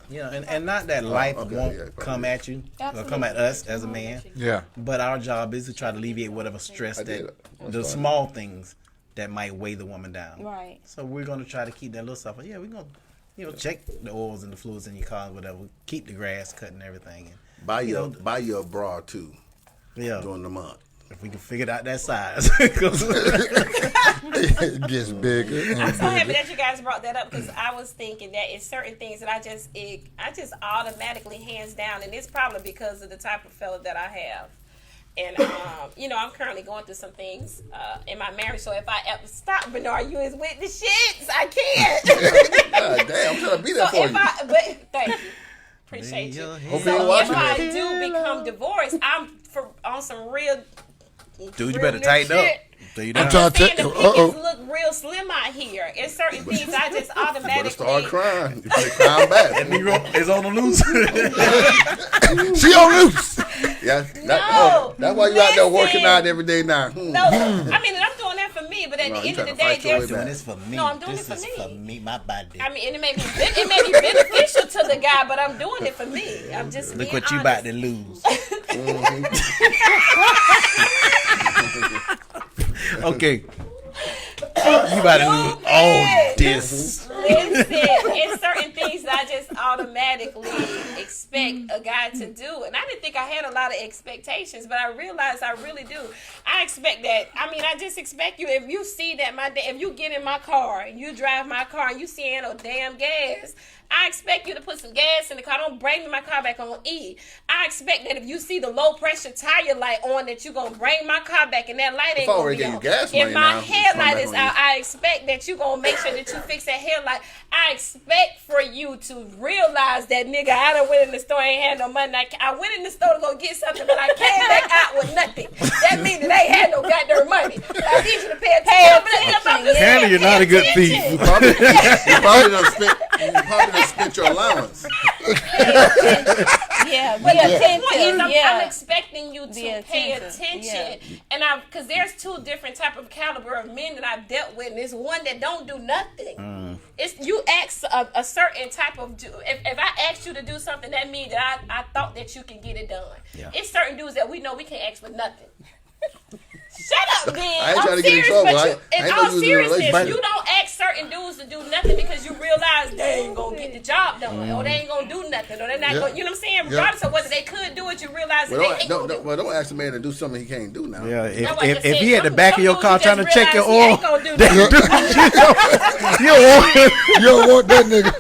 Speaker 5: Yeah, and not that life
Speaker 4: okay,
Speaker 5: won't
Speaker 4: yeah,
Speaker 5: come
Speaker 4: probably.
Speaker 5: at you, or come at us as a man.
Speaker 6: Yeah.
Speaker 5: But our job is to try to alleviate whatever stress the small things that might weigh the woman down.
Speaker 3: Right.
Speaker 5: So we're gonna try to keep that little stuff. Yeah, we're gonna check the oils and the fluids in your car, whatever. Keep the grass cut and everything. And
Speaker 4: Buy your bra too
Speaker 5: yeah,
Speaker 4: during the month.
Speaker 5: if we can figure out that size.
Speaker 6: It gets bigger.
Speaker 2: I'm
Speaker 6: And
Speaker 2: so happy
Speaker 6: bigger.
Speaker 2: that you guys brought that up because I was thinking that it's certain things that I just automatically hands down, and it's probably because of the type of fella that I have. And I'm currently going through some things in my marriage. So if I ever stop, Bernard, you is with the shits. I can't.
Speaker 4: God damn, I'm trying to be there for you.
Speaker 2: But thank you, appreciate you.
Speaker 5: Hope
Speaker 4: you ain't
Speaker 2: So if
Speaker 4: watching
Speaker 2: I
Speaker 4: this.
Speaker 2: do become divorced, I'm on some real.
Speaker 5: Dude, you
Speaker 2: real
Speaker 5: better tighten up.
Speaker 2: shit.
Speaker 5: Dude, you
Speaker 6: I'm
Speaker 5: down.
Speaker 6: trying to
Speaker 2: Saying the
Speaker 6: tell you.
Speaker 2: pickings look real slim out here. It's certain things I just
Speaker 4: Better
Speaker 2: automatically.
Speaker 4: start crying. You better cry back.
Speaker 5: Negro is on the loose.
Speaker 6: She on loose.
Speaker 4: Yeah,
Speaker 2: No,
Speaker 4: that's why you out there working
Speaker 2: listen.
Speaker 4: out every day now.
Speaker 2: No, I mean, and I'm doing that for me, but at
Speaker 4: No,
Speaker 2: the
Speaker 4: you
Speaker 2: end of the
Speaker 4: trying
Speaker 2: day,
Speaker 4: to fight your way
Speaker 2: there's.
Speaker 4: back.
Speaker 5: This for me.
Speaker 2: No, I'm doing
Speaker 5: this
Speaker 2: it for
Speaker 5: is
Speaker 2: me.
Speaker 5: for me, my body.
Speaker 2: I mean, and it may be beneficial to the guy, but I'm doing it for me. I'm just
Speaker 5: Look
Speaker 2: being
Speaker 5: what you
Speaker 2: honest.
Speaker 5: about to lose. Okay. You about to lose all this.
Speaker 2: Listen, it's certain things that I just automatically expect a guy to do. And I didn't think I had a lot of expectations, but I realized I really do. I expect that. I mean, I just expect you, if you see that if you get in my car and you drive my car and you see ain't no damn gas, I expect you to put some gas in the car. Don't bring my car back on E. I expect that if you see the low pressure tire light on, that you're going to bring my car back and that light ain't
Speaker 4: I
Speaker 2: going
Speaker 4: already
Speaker 2: to be
Speaker 4: gave
Speaker 2: on.
Speaker 4: you gas
Speaker 2: If
Speaker 4: money
Speaker 2: my
Speaker 4: now.
Speaker 2: headlight
Speaker 4: It's
Speaker 2: is
Speaker 4: coming back
Speaker 2: out, I expect that you're going to make sure that you fix that headlight. I expect for you to realize that, nigga, I done went in the store, ain't had no money. I went in the store to go get something, but I came back out with nothing. That means that I ain't had no goddamn money. I need you to pay attention.
Speaker 5: Hannah, you're not a good thief.
Speaker 4: You probably done spent your allowance.
Speaker 3: Yeah,
Speaker 2: But
Speaker 3: be
Speaker 2: the point is,
Speaker 3: attentive.
Speaker 2: I'm
Speaker 3: Yeah.
Speaker 2: expecting you to
Speaker 3: Be
Speaker 2: pay
Speaker 3: attentive.
Speaker 2: attention, and because there's two different type of caliber of men that I've dealt with, and it's one that don't do nothing. It's you ask a certain type of if I ask you to do something, that means that I thought that you can get it done.
Speaker 5: Yeah.
Speaker 2: It's certain dudes that we know we can't ask for nothing. Shut up, man.
Speaker 4: I ain't
Speaker 2: I'm
Speaker 4: trying to get in
Speaker 2: serious,
Speaker 4: trouble.
Speaker 2: but
Speaker 4: I
Speaker 2: in
Speaker 4: ain't know
Speaker 2: all
Speaker 4: you was in a
Speaker 2: seriousness,
Speaker 4: relationship.
Speaker 2: you don't ask certain dudes to do nothing because you realize they ain't gonna get the job done, or they ain't gonna do nothing, or they're not
Speaker 6: Yeah.
Speaker 2: gonna. You know what I'm saying?
Speaker 6: Yeah.
Speaker 2: Regardless of whether they could do it, you realize that
Speaker 4: Well,
Speaker 2: they ain't gonna do it.
Speaker 4: don't ask the man to do something he can't do now.
Speaker 5: Yeah,
Speaker 2: That's why I
Speaker 5: if
Speaker 2: just said
Speaker 5: he at the
Speaker 2: some-
Speaker 5: back
Speaker 2: some
Speaker 5: of your
Speaker 2: dudes
Speaker 5: car
Speaker 2: you
Speaker 5: trying to
Speaker 2: just
Speaker 5: check your
Speaker 2: realize he
Speaker 5: oil,
Speaker 2: ain't gonna do nothing.
Speaker 5: you don't want
Speaker 6: You don't want that nigga.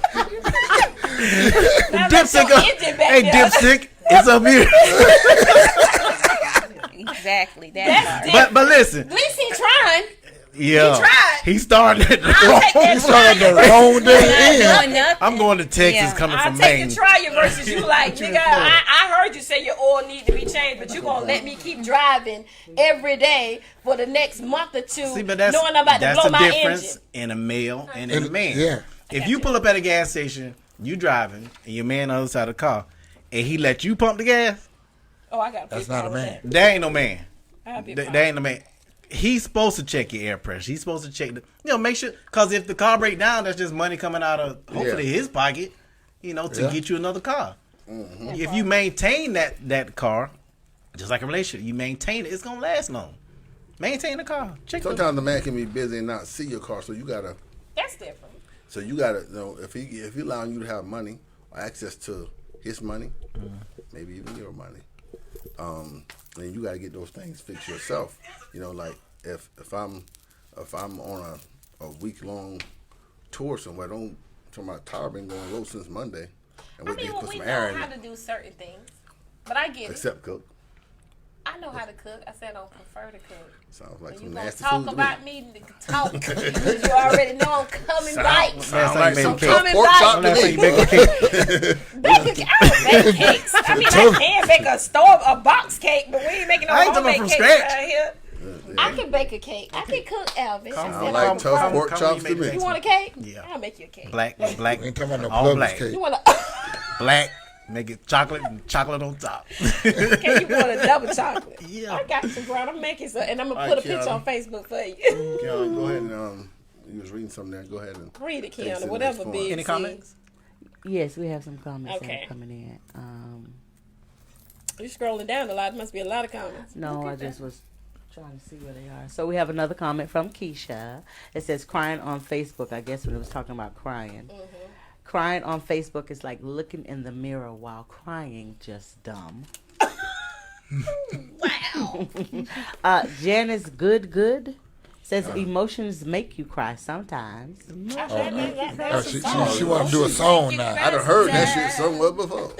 Speaker 2: Sound like
Speaker 5: dipstick.
Speaker 2: your engine back
Speaker 5: Hey,
Speaker 2: there.
Speaker 5: dipstick, it's up here.
Speaker 3: Exactly.
Speaker 2: That's
Speaker 3: That part.
Speaker 2: different.
Speaker 5: But listen,
Speaker 2: At least he trying.
Speaker 5: Yeah.
Speaker 2: He tried.
Speaker 5: He started at the
Speaker 2: I'll take that
Speaker 6: He started the
Speaker 2: Trial.
Speaker 6: wrong day in.
Speaker 3: Doing nothing.
Speaker 5: I'm going to Texas
Speaker 3: Yeah.
Speaker 5: coming
Speaker 2: I'll
Speaker 5: from
Speaker 2: take
Speaker 5: Maine.
Speaker 2: the Trial versus you like, nigga, I heard you say your oil need to be changed, but you gonna let me keep driving every day for the next month or two,
Speaker 5: See, but that's,
Speaker 2: knowing I'm about to
Speaker 5: that's
Speaker 2: blow
Speaker 5: the
Speaker 2: my
Speaker 5: difference
Speaker 2: engine.
Speaker 5: in a male and in a man.
Speaker 6: Yeah.
Speaker 5: If you pull up at a gas station, you driving, and your man on the other side of the car, and he let you pump the gas,
Speaker 2: Oh, I got.
Speaker 6: That's not a man.
Speaker 5: that ain't no man.
Speaker 2: That
Speaker 5: That ain't no man. He's supposed to check your air pressure. He's supposed to check make sure, because if the car break down, that's just money coming out of hopefully his pocket, to get you another car. Mm-hmm. If you maintain that car, just like a relationship, you maintain it, it's gonna last long. Maintain the car.
Speaker 4: Sometimes the man can be busy and not see your car, so you gotta.
Speaker 2: That's different.
Speaker 4: So you gotta if he allowing you to have money or access to his money, maybe even your money, then you gotta get those things fixed yourself. Like if I'm on a week long tour somewhere, don't tell my tire been going low since Monday, and
Speaker 2: I
Speaker 4: wait
Speaker 2: mean,
Speaker 4: to
Speaker 2: well,
Speaker 4: put
Speaker 2: we
Speaker 4: some
Speaker 2: know
Speaker 4: air in
Speaker 2: how
Speaker 4: it.
Speaker 2: to do certain things, but I get it.
Speaker 4: Except cook.
Speaker 2: I know how to cook. I said I don't prefer to cook.
Speaker 4: Sounds like
Speaker 2: And
Speaker 4: some
Speaker 2: you gonna
Speaker 4: nasty
Speaker 2: talk
Speaker 4: food
Speaker 2: about
Speaker 4: to me.
Speaker 2: me? Talk. You already know I'm coming back.
Speaker 5: Sound like some
Speaker 4: tough
Speaker 2: coming
Speaker 4: pork
Speaker 2: back.
Speaker 4: chop to
Speaker 5: That's how
Speaker 4: me.
Speaker 5: you make a cake.
Speaker 2: I don't bake cakes. I mean, I can bake a box cake, but we ain't making no
Speaker 5: I ain't talking
Speaker 2: homemade
Speaker 5: from
Speaker 2: cakes
Speaker 5: scratch.
Speaker 2: around here. I can bake a cake. I can cook, Alvin. I
Speaker 4: Sound
Speaker 2: said
Speaker 4: like
Speaker 2: I'm
Speaker 4: tough
Speaker 2: from-
Speaker 4: pork
Speaker 5: Come
Speaker 4: chops
Speaker 5: on,
Speaker 4: to me.
Speaker 2: You want a cake?
Speaker 5: Yeah.
Speaker 2: I'll make you a cake.
Speaker 5: Black,
Speaker 6: We ain't talking about no
Speaker 5: all
Speaker 6: Publix
Speaker 5: black.
Speaker 6: cake.
Speaker 2: You want
Speaker 5: Black, make it chocolate and chocolate on top.
Speaker 2: can you want a double chocolate?
Speaker 5: Yeah.
Speaker 2: I got you, bro. I'm making some, and I'm gonna
Speaker 4: All
Speaker 2: put a
Speaker 4: right,
Speaker 2: picture
Speaker 4: Kiana.
Speaker 2: on Facebook for you.
Speaker 4: Keanu, go ahead and you was reading something there. Go ahead and
Speaker 2: Read it,
Speaker 4: Thanks
Speaker 2: Keanu.
Speaker 4: in
Speaker 2: Whatever,
Speaker 4: this form.
Speaker 2: big.
Speaker 5: Any
Speaker 2: C.
Speaker 5: comments?
Speaker 8: Yes, we have some comments that
Speaker 2: Okay.
Speaker 8: are coming in.
Speaker 2: You scrolling down a lot. There must be a lot of comments.
Speaker 8: No,
Speaker 2: Look
Speaker 8: I
Speaker 2: at
Speaker 8: just
Speaker 2: that.
Speaker 8: was trying to see where they are. So we have another comment from Keisha. It says crying on Facebook. I guess when it was talking about crying. Crying on Facebook is like looking in the mirror while crying, just dumb.
Speaker 2: Wow.
Speaker 8: Janice Good says emotions make you cry sometimes.
Speaker 6: Oh, she want to do a song now.
Speaker 4: I done heard that shit somewhere before.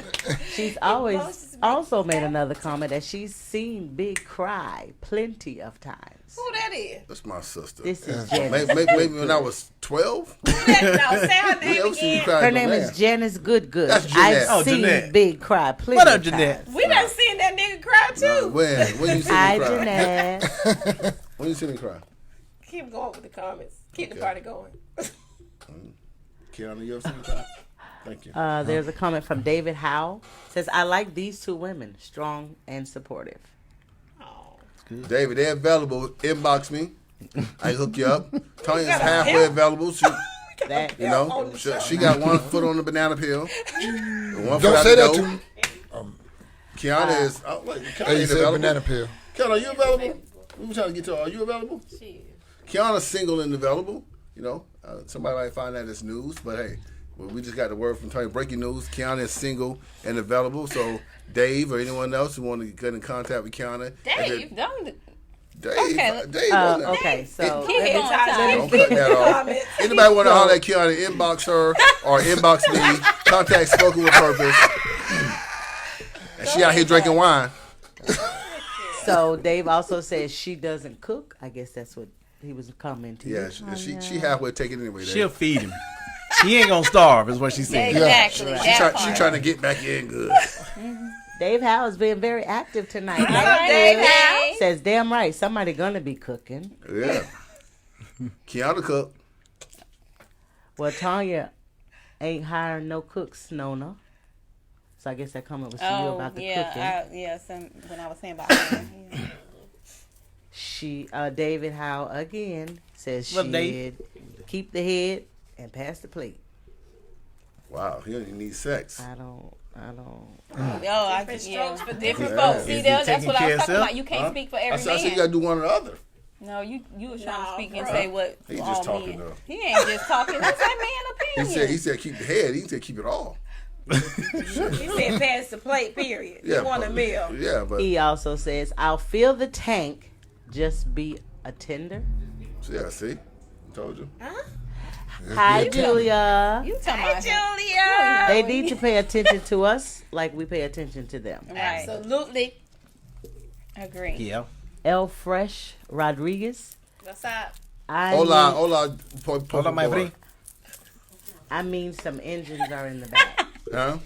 Speaker 8: She's always also made another comment that she's seen Big cry plenty of times.
Speaker 2: Who that is?
Speaker 4: That's my sister.
Speaker 8: This is Janice.
Speaker 4: Maybe when I was 12.
Speaker 2: Who that? No, say her
Speaker 4: We
Speaker 2: name
Speaker 4: ever seen you
Speaker 2: again.
Speaker 4: cry
Speaker 8: Her
Speaker 4: no
Speaker 8: name
Speaker 4: man.
Speaker 8: is Janice Good.
Speaker 4: That's Jeanette.
Speaker 8: I've
Speaker 5: Oh,
Speaker 8: seen
Speaker 5: Jeanette.
Speaker 8: Big cry plenty
Speaker 5: What up,
Speaker 8: of
Speaker 5: Jeanette?
Speaker 8: times.
Speaker 2: We done seen that nigga cry too.
Speaker 4: When you seen
Speaker 8: Hi,
Speaker 4: me cry?
Speaker 8: Jeanette.
Speaker 4: When you seen me cry?
Speaker 2: Keep going with the comments. Keep the
Speaker 4: Okay.
Speaker 2: party going.
Speaker 4: Keanu, you ever seen me cry? Thank you.
Speaker 8: There's a comment from David Howe. Says, I like these two women, strong and supportive.
Speaker 2: Oh.
Speaker 4: David, they're available. Inbox me. I hook you up. Tonya's
Speaker 2: gotta
Speaker 4: halfway
Speaker 2: help.
Speaker 4: available. She,
Speaker 8: That
Speaker 4: she got one foot on the banana peel. and one foot
Speaker 6: Don't
Speaker 4: out
Speaker 6: say
Speaker 4: the
Speaker 6: that
Speaker 4: door.
Speaker 6: to me.
Speaker 4: Kiana is. Oh, wait, Kiana
Speaker 6: Hey, you
Speaker 4: ain't
Speaker 6: said
Speaker 4: available.
Speaker 6: banana peel.
Speaker 4: Kiana, are you available? We were trying to get to her. Are you available? Kiana's single and available. Somebody might find that as news, but hey, we just got the word from Tonya. Breaking news: Kiana is single and available. So Dave or anyone else who want to get in contact with Kiana,
Speaker 3: Dave, don't.
Speaker 4: Dave,
Speaker 3: Okay.
Speaker 4: Dave, wasn't it?
Speaker 8: okay, so
Speaker 2: He had time.
Speaker 4: Don't cut that off. Anybody want to holler at Kiana, inbox her or inbox me. Contact Spoken with Purpose. And she out here drinking wine.
Speaker 8: so Dave also says she doesn't cook. I guess that's what he was commenting.
Speaker 4: Yeah, she halfway take it anyway. Dave.
Speaker 5: She'll feed him. He ain't gonna starve, is what she said.
Speaker 3: Exactly.
Speaker 8: Right.
Speaker 3: That
Speaker 4: She
Speaker 3: part.
Speaker 4: trying to get back in good.
Speaker 8: Dave Howe is being very active tonight.
Speaker 3: Hello, Dave Howe.
Speaker 8: Says, damn right, somebody gonna be cooking.
Speaker 4: Yeah. Kiana cook.
Speaker 8: Well, Tonya ain't hiring no cooks, Nona. So I guess that comment was to you
Speaker 3: Oh,
Speaker 8: about the
Speaker 3: yeah.
Speaker 8: cooking.
Speaker 3: When I was saying about her. Yeah.
Speaker 8: She, David Howe again says
Speaker 5: Well,
Speaker 8: she
Speaker 5: Dave.
Speaker 8: keep the head and pass the plate.
Speaker 4: Wow, he only needs sex.
Speaker 8: I don't.
Speaker 2: Different strokes for different
Speaker 4: Yeah.
Speaker 2: folks. See,
Speaker 5: Is he
Speaker 2: that's
Speaker 5: taking
Speaker 2: what I
Speaker 5: care
Speaker 2: was
Speaker 5: of
Speaker 2: talking
Speaker 5: self?
Speaker 2: about. You can't
Speaker 4: Huh?
Speaker 2: speak for
Speaker 4: I
Speaker 2: every
Speaker 4: said you
Speaker 2: man.
Speaker 4: gotta do one or the other.
Speaker 3: No, you was trying
Speaker 2: No,
Speaker 3: to speak and
Speaker 2: bruh.
Speaker 3: say what
Speaker 4: He's
Speaker 3: all
Speaker 4: just talking
Speaker 3: men.
Speaker 4: though.
Speaker 3: He ain't just talking. That's that man opinion.
Speaker 4: He said keep the head. He said keep it all.
Speaker 2: He said pass the plate, period.
Speaker 4: Yeah,
Speaker 2: You want a meal.
Speaker 4: Yeah, but
Speaker 8: He also says, "I'll fill the tank, just be a tender."
Speaker 4: yeah, see, I told you.
Speaker 8: Hi, Julia.
Speaker 3: You talking about him.
Speaker 2: Julia.
Speaker 8: They need to pay attention to us like we pay attention to them.
Speaker 3: Right.
Speaker 2: Absolutely.
Speaker 3: Agree.
Speaker 5: Yeah.
Speaker 8: El Fresh Rodriguez
Speaker 2: What's up?
Speaker 4: Hola,
Speaker 5: Hola, my friend.
Speaker 8: I mean, some engines are in the back.
Speaker 4: Huh?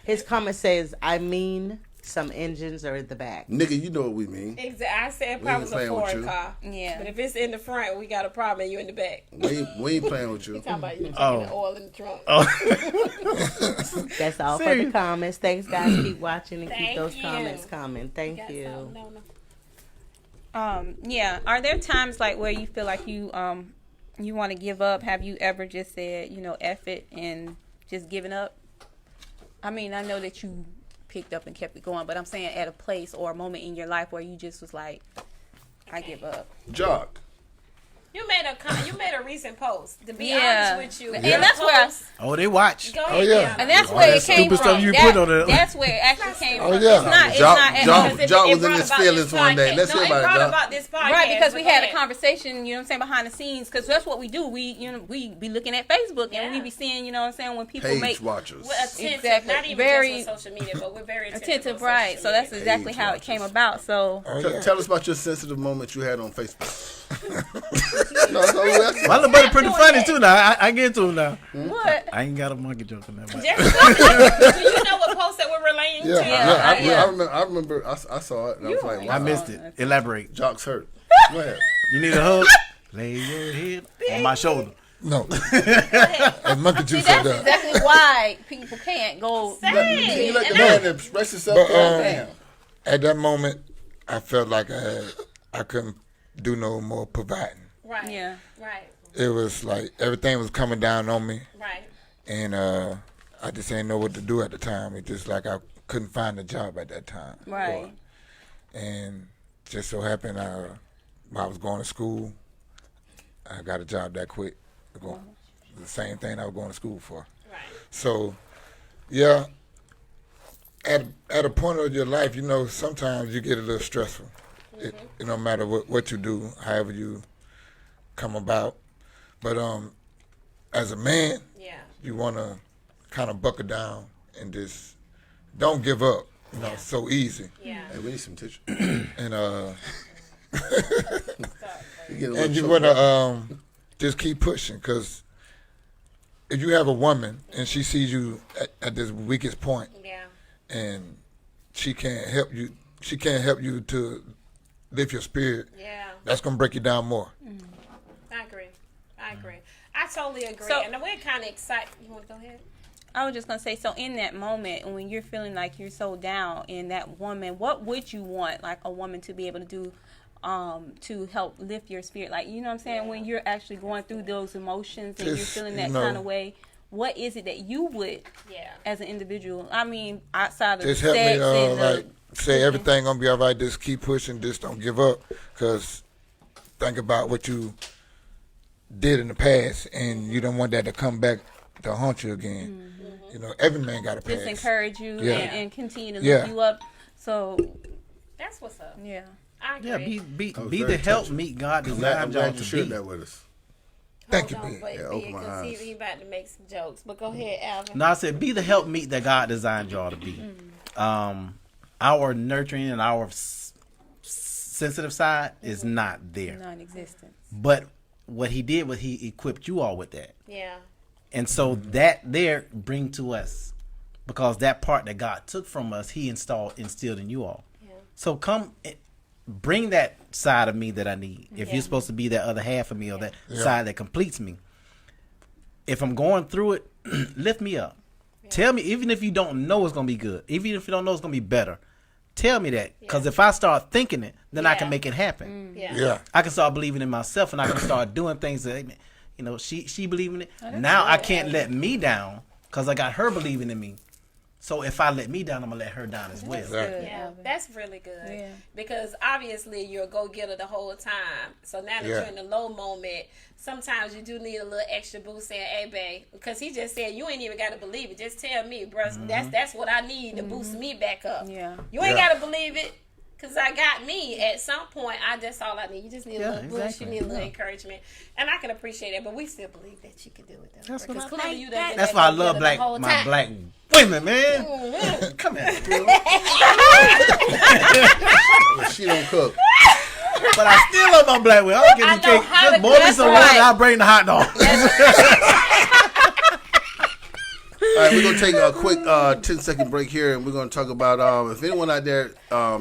Speaker 8: His comment says, I mean, some engines are in the back.
Speaker 4: Nigga, you know what we mean.
Speaker 2: Exactly. I said
Speaker 4: We
Speaker 2: probably
Speaker 4: ain't
Speaker 2: was a
Speaker 4: playing with
Speaker 2: foreign
Speaker 4: you.
Speaker 2: car.
Speaker 3: Yeah.
Speaker 2: But if it's in the front, we got a problem and you in the back.
Speaker 4: We ain't playing with you.
Speaker 2: Talking about you taking
Speaker 5: Oh.
Speaker 2: the oil in the trunk.
Speaker 8: That's all for the comments. Thanks, guys. Keep watching and keep
Speaker 2: Thank
Speaker 8: those
Speaker 2: you.
Speaker 8: comments coming. Thank
Speaker 2: Got
Speaker 8: you.
Speaker 2: something? No.
Speaker 3: Yeah. Are there times like where you feel like you want to give up? Have you ever just said, F it and just given up? I mean, I know that you picked up and kept it going, but I'm saying at a place or a moment in your life where you just was like, I give up.
Speaker 4: Jock.
Speaker 2: You made a recent post. To be
Speaker 3: Yeah.
Speaker 2: honest with you,
Speaker 3: And
Speaker 2: your
Speaker 3: that's where
Speaker 2: post-
Speaker 5: Oh, they watch.
Speaker 2: Go
Speaker 6: Oh,
Speaker 2: ahead,
Speaker 6: yeah.
Speaker 3: And that's
Speaker 5: All
Speaker 3: where
Speaker 5: that
Speaker 3: it came
Speaker 5: stupid
Speaker 3: from.
Speaker 5: stuff you put on it.
Speaker 3: That's where it actually came
Speaker 6: Oh,
Speaker 3: from.
Speaker 6: yeah.
Speaker 3: It's not
Speaker 4: Jock
Speaker 2: Because
Speaker 4: was
Speaker 2: it
Speaker 4: in
Speaker 2: brought
Speaker 4: his
Speaker 2: about
Speaker 4: feelings
Speaker 2: this
Speaker 4: one day.
Speaker 2: podcast.
Speaker 4: Let's hear
Speaker 2: it
Speaker 4: about it,
Speaker 2: brought
Speaker 4: Jock.
Speaker 2: about this podcast.
Speaker 3: Right, because we
Speaker 2: But
Speaker 3: had
Speaker 2: go
Speaker 3: a
Speaker 2: ahead.
Speaker 3: conversation, behind the scenes, because that's what we do. We be looking at Facebook and we
Speaker 2: Yeah.
Speaker 3: be seeing, when people
Speaker 4: Page
Speaker 3: make
Speaker 4: watchers.
Speaker 2: We're attentive,
Speaker 3: Exactly.
Speaker 2: not even
Speaker 3: Very
Speaker 2: just on social media, but we're very attentive.
Speaker 3: attentive,
Speaker 2: on
Speaker 3: right?
Speaker 2: social
Speaker 3: So that's
Speaker 2: media.
Speaker 3: exactly how it came about. So
Speaker 6: Oh, yeah.
Speaker 4: Tell us about your sensitive moment you had on Facebook. No, that's all we asking.
Speaker 5: My little buddy pretty funny too now. I get to him now.
Speaker 3: what?
Speaker 5: I ain't got a monkey joke in that. But
Speaker 2: Jessica, do you know what post that we're relaying
Speaker 6: Yeah,
Speaker 2: to?
Speaker 6: yeah,
Speaker 4: I remember. I saw it. And I was like, wow.
Speaker 5: I missed it. Elaborate.
Speaker 4: Jock's hurt. Go ahead.
Speaker 5: You need a hug? Lay your head on my shoulder.
Speaker 6: No. And monkey
Speaker 3: See,
Speaker 6: juice
Speaker 3: that's
Speaker 6: up there.
Speaker 3: exactly why people can't go.
Speaker 4: Can you let the
Speaker 2: And
Speaker 4: man express himself?
Speaker 6: But,
Speaker 4: Damn.
Speaker 6: At that moment, I felt like I couldn't do no more providing.
Speaker 2: Right.
Speaker 3: Yeah.
Speaker 2: Right.
Speaker 6: It was like everything was coming down on me,
Speaker 2: Right.
Speaker 6: and I just didn't know what to do at the time. It just like I couldn't find a job at that time.
Speaker 3: Right.
Speaker 6: And just so happened, while I was going to school, I got a job that quick. The same thing I was going to school for.
Speaker 2: Right.
Speaker 6: So, yeah, at a point of your life, sometimes you get a little stressful. It no matter what you do, however you come about. But as a man,
Speaker 2: Yeah.
Speaker 6: you want to kind of buckle down and just don't give up. So easy.
Speaker 2: Yeah.
Speaker 4: Hey, we need some tissue.
Speaker 6: And
Speaker 4: You get a little
Speaker 6: and you
Speaker 4: choked
Speaker 6: want
Speaker 4: up.
Speaker 6: to just keep pushing, because if you have a woman and she sees you at this weakest point,
Speaker 2: Yeah.
Speaker 6: and she can't help you to lift your spirit,
Speaker 2: Yeah.
Speaker 6: that's gonna break you down more.
Speaker 2: I agree. I totally agree.
Speaker 3: So-
Speaker 2: And we're kind of excited. You want to go ahead?
Speaker 3: I was just gonna say, so in that moment when you're feeling like you're so down, in that woman, what would you want like a woman to be able to do to help lift your spirit? Like, you know what I'm saying? When you're actually going through those emotions and you're
Speaker 6: Just,
Speaker 3: feeling that
Speaker 6: you know,
Speaker 3: kind of way, what is it that you would,
Speaker 2: Yeah.
Speaker 3: as an individual? I mean, outside of
Speaker 6: Just
Speaker 3: the
Speaker 6: help
Speaker 3: sex
Speaker 6: me,
Speaker 3: and the,
Speaker 6: like say everything gonna be all right. Just keep pushing. Just don't give up. Cause think about what you did in the past, and you don't want that to come back to haunt you again. Every man got a past.
Speaker 3: just encourage you
Speaker 6: Yeah.
Speaker 3: and continue to
Speaker 6: Yeah.
Speaker 3: lift you up. So
Speaker 2: That's what's up.
Speaker 3: yeah.
Speaker 2: I agree.
Speaker 5: Yeah, be
Speaker 4: That was
Speaker 5: the
Speaker 4: very
Speaker 5: help
Speaker 4: touching.
Speaker 5: meet God
Speaker 4: I'm
Speaker 5: designed y'all
Speaker 4: glad you
Speaker 5: to
Speaker 4: shared
Speaker 5: be.
Speaker 4: that with us.
Speaker 6: Thank you,
Speaker 2: Hold on,
Speaker 6: B.
Speaker 2: but
Speaker 4: Yeah, open my
Speaker 2: because
Speaker 4: eyes.
Speaker 2: he about to make some jokes. But go ahead, Alvin.
Speaker 5: No, I said be the help meet that God designed y'all to be. Our nurturing and our sensitive side is not there.
Speaker 3: Non-existent.
Speaker 5: But what he did was he equipped you all with that.
Speaker 2: Yeah.
Speaker 5: And so that there bring to us, because that part that God took from us, he instilled in you all.
Speaker 2: Yeah.
Speaker 5: So come bring that side of me that I need. If
Speaker 2: Yeah.
Speaker 5: you're supposed to be that other half of me or that
Speaker 6: Yeah.
Speaker 5: side that completes me. If I'm going through it, lift me up. Tell me, even if you don't know it's going to be good, even if you don't know it's going to be better, tell me that. Because if I start thinking it, then I can
Speaker 2: Yeah.
Speaker 5: make it happen.
Speaker 2: Yeah.
Speaker 6: Yeah.
Speaker 5: I can start believing in myself, and I can start doing things that, she believing it. Now I can't let me down because I got her believing in me. So if I let me down, I'm gonna let her down as well.
Speaker 6: Exactly.
Speaker 2: Yeah, that's really good.
Speaker 3: Yeah.
Speaker 2: Because obviously you're a go-getter the whole time. So now that
Speaker 6: Yeah.
Speaker 2: you're in the low moment, sometimes you do need a little extra boost saying, hey, babe, because he just said, you ain't even got to believe it. Just tell me, bro. That's what I need to boost me back up.
Speaker 3: Yeah.
Speaker 2: You ain't
Speaker 6: Yeah.
Speaker 2: got to believe it. Because I got me at some point. That's all I need. You just need a
Speaker 5: Yeah,
Speaker 2: little boost.
Speaker 5: exactly.
Speaker 2: You need a little encouragement. And I can appreciate it. But we still believe that you can do it. Though,
Speaker 5: That's what
Speaker 2: because
Speaker 5: I
Speaker 2: clearly you done been
Speaker 5: That's
Speaker 2: that
Speaker 5: why I
Speaker 2: go-getter
Speaker 5: love
Speaker 2: the whole
Speaker 5: my
Speaker 2: time.
Speaker 5: black women, man. Come here, girl.
Speaker 4: But she don't cook.
Speaker 5: But I still love my black women. I'll give
Speaker 2: I
Speaker 5: you
Speaker 2: know
Speaker 5: cake.
Speaker 2: how
Speaker 5: Just
Speaker 2: to
Speaker 5: boil me
Speaker 2: dress
Speaker 5: some
Speaker 2: right.
Speaker 5: water. I'll bring the hot dog.
Speaker 4: All right, we're going to take a quick 10-second break here, and we're going to talk about if anyone out there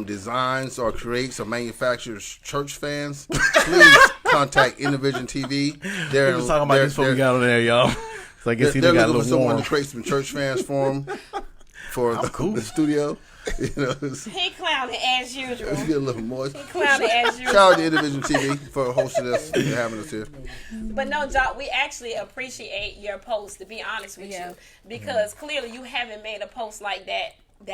Speaker 4: designs or creates or manufactures church fans, please contact Innovision TV.
Speaker 5: We're just talking about this before we got on there, y'all. So I guess he
Speaker 4: They're
Speaker 5: got a
Speaker 4: looking for
Speaker 5: little
Speaker 4: someone
Speaker 5: warm.
Speaker 4: to create some church fans for them for the studio. You know, it's
Speaker 2: He clowning as usual.
Speaker 4: get a little moist.
Speaker 2: Clowning as usual.
Speaker 4: Shout out to Innovision TV for hosting us and having us here.
Speaker 2: But no, Jock, we actually appreciate your post, to be honest with you, because clearly you haven't made a post like that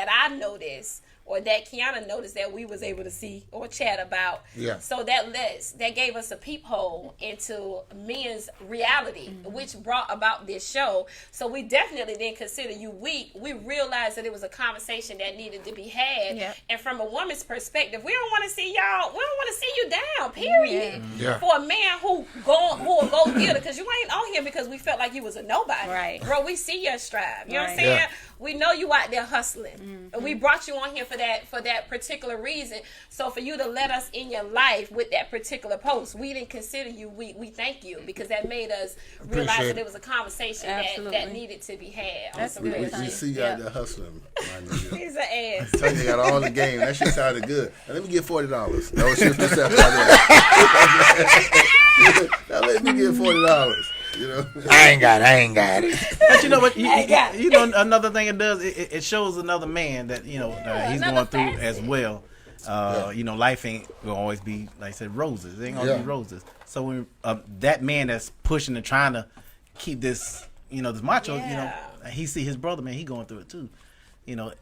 Speaker 2: I noticed or that Kiana noticed that we was able to see or chat about.
Speaker 6: Yeah.
Speaker 2: So that gave us a peephole into men's reality, which brought about this show. So we definitely didn't consider you weak. We realized that it was a conversation that needed to be had.
Speaker 3: Yeah.
Speaker 2: And from a woman's perspective, we don't want to see y'all. We don't want to see you down. Period.
Speaker 6: Yeah.
Speaker 2: For a man who will go get it, because you ain't on here because we felt like you was a nobody.
Speaker 3: Right.
Speaker 2: Bro, we see your strive. You know what I'm
Speaker 3: Right.
Speaker 2: saying?
Speaker 6: Yeah.
Speaker 2: We know you out there hustling. And we brought you on here for that particular reason. So for you to let us in your life with that particular post, we didn't consider you weak. We thank you because that made us realize
Speaker 6: Appreciate
Speaker 2: that
Speaker 6: it.
Speaker 2: it was a conversation that needed to be had. On
Speaker 3: That's
Speaker 2: some
Speaker 3: a
Speaker 2: real
Speaker 3: good
Speaker 2: shit.
Speaker 4: We see you out there hustling. My nigga.
Speaker 2: He's an ass.
Speaker 4: Tell you got all the game. That shit sounded good. Now let me get $40. That was just now let me get $40. You know,
Speaker 6: I ain't got it.
Speaker 5: But you know what? You know another thing it does. It shows another man that he's
Speaker 2: another
Speaker 5: going through
Speaker 2: facet.
Speaker 5: as well. You know, life ain't gonna always be like I said, roses. It ain't gonna be roses. So when that man that's pushing and trying to keep this, this macho, he see his brother, man, he going through it too. You know,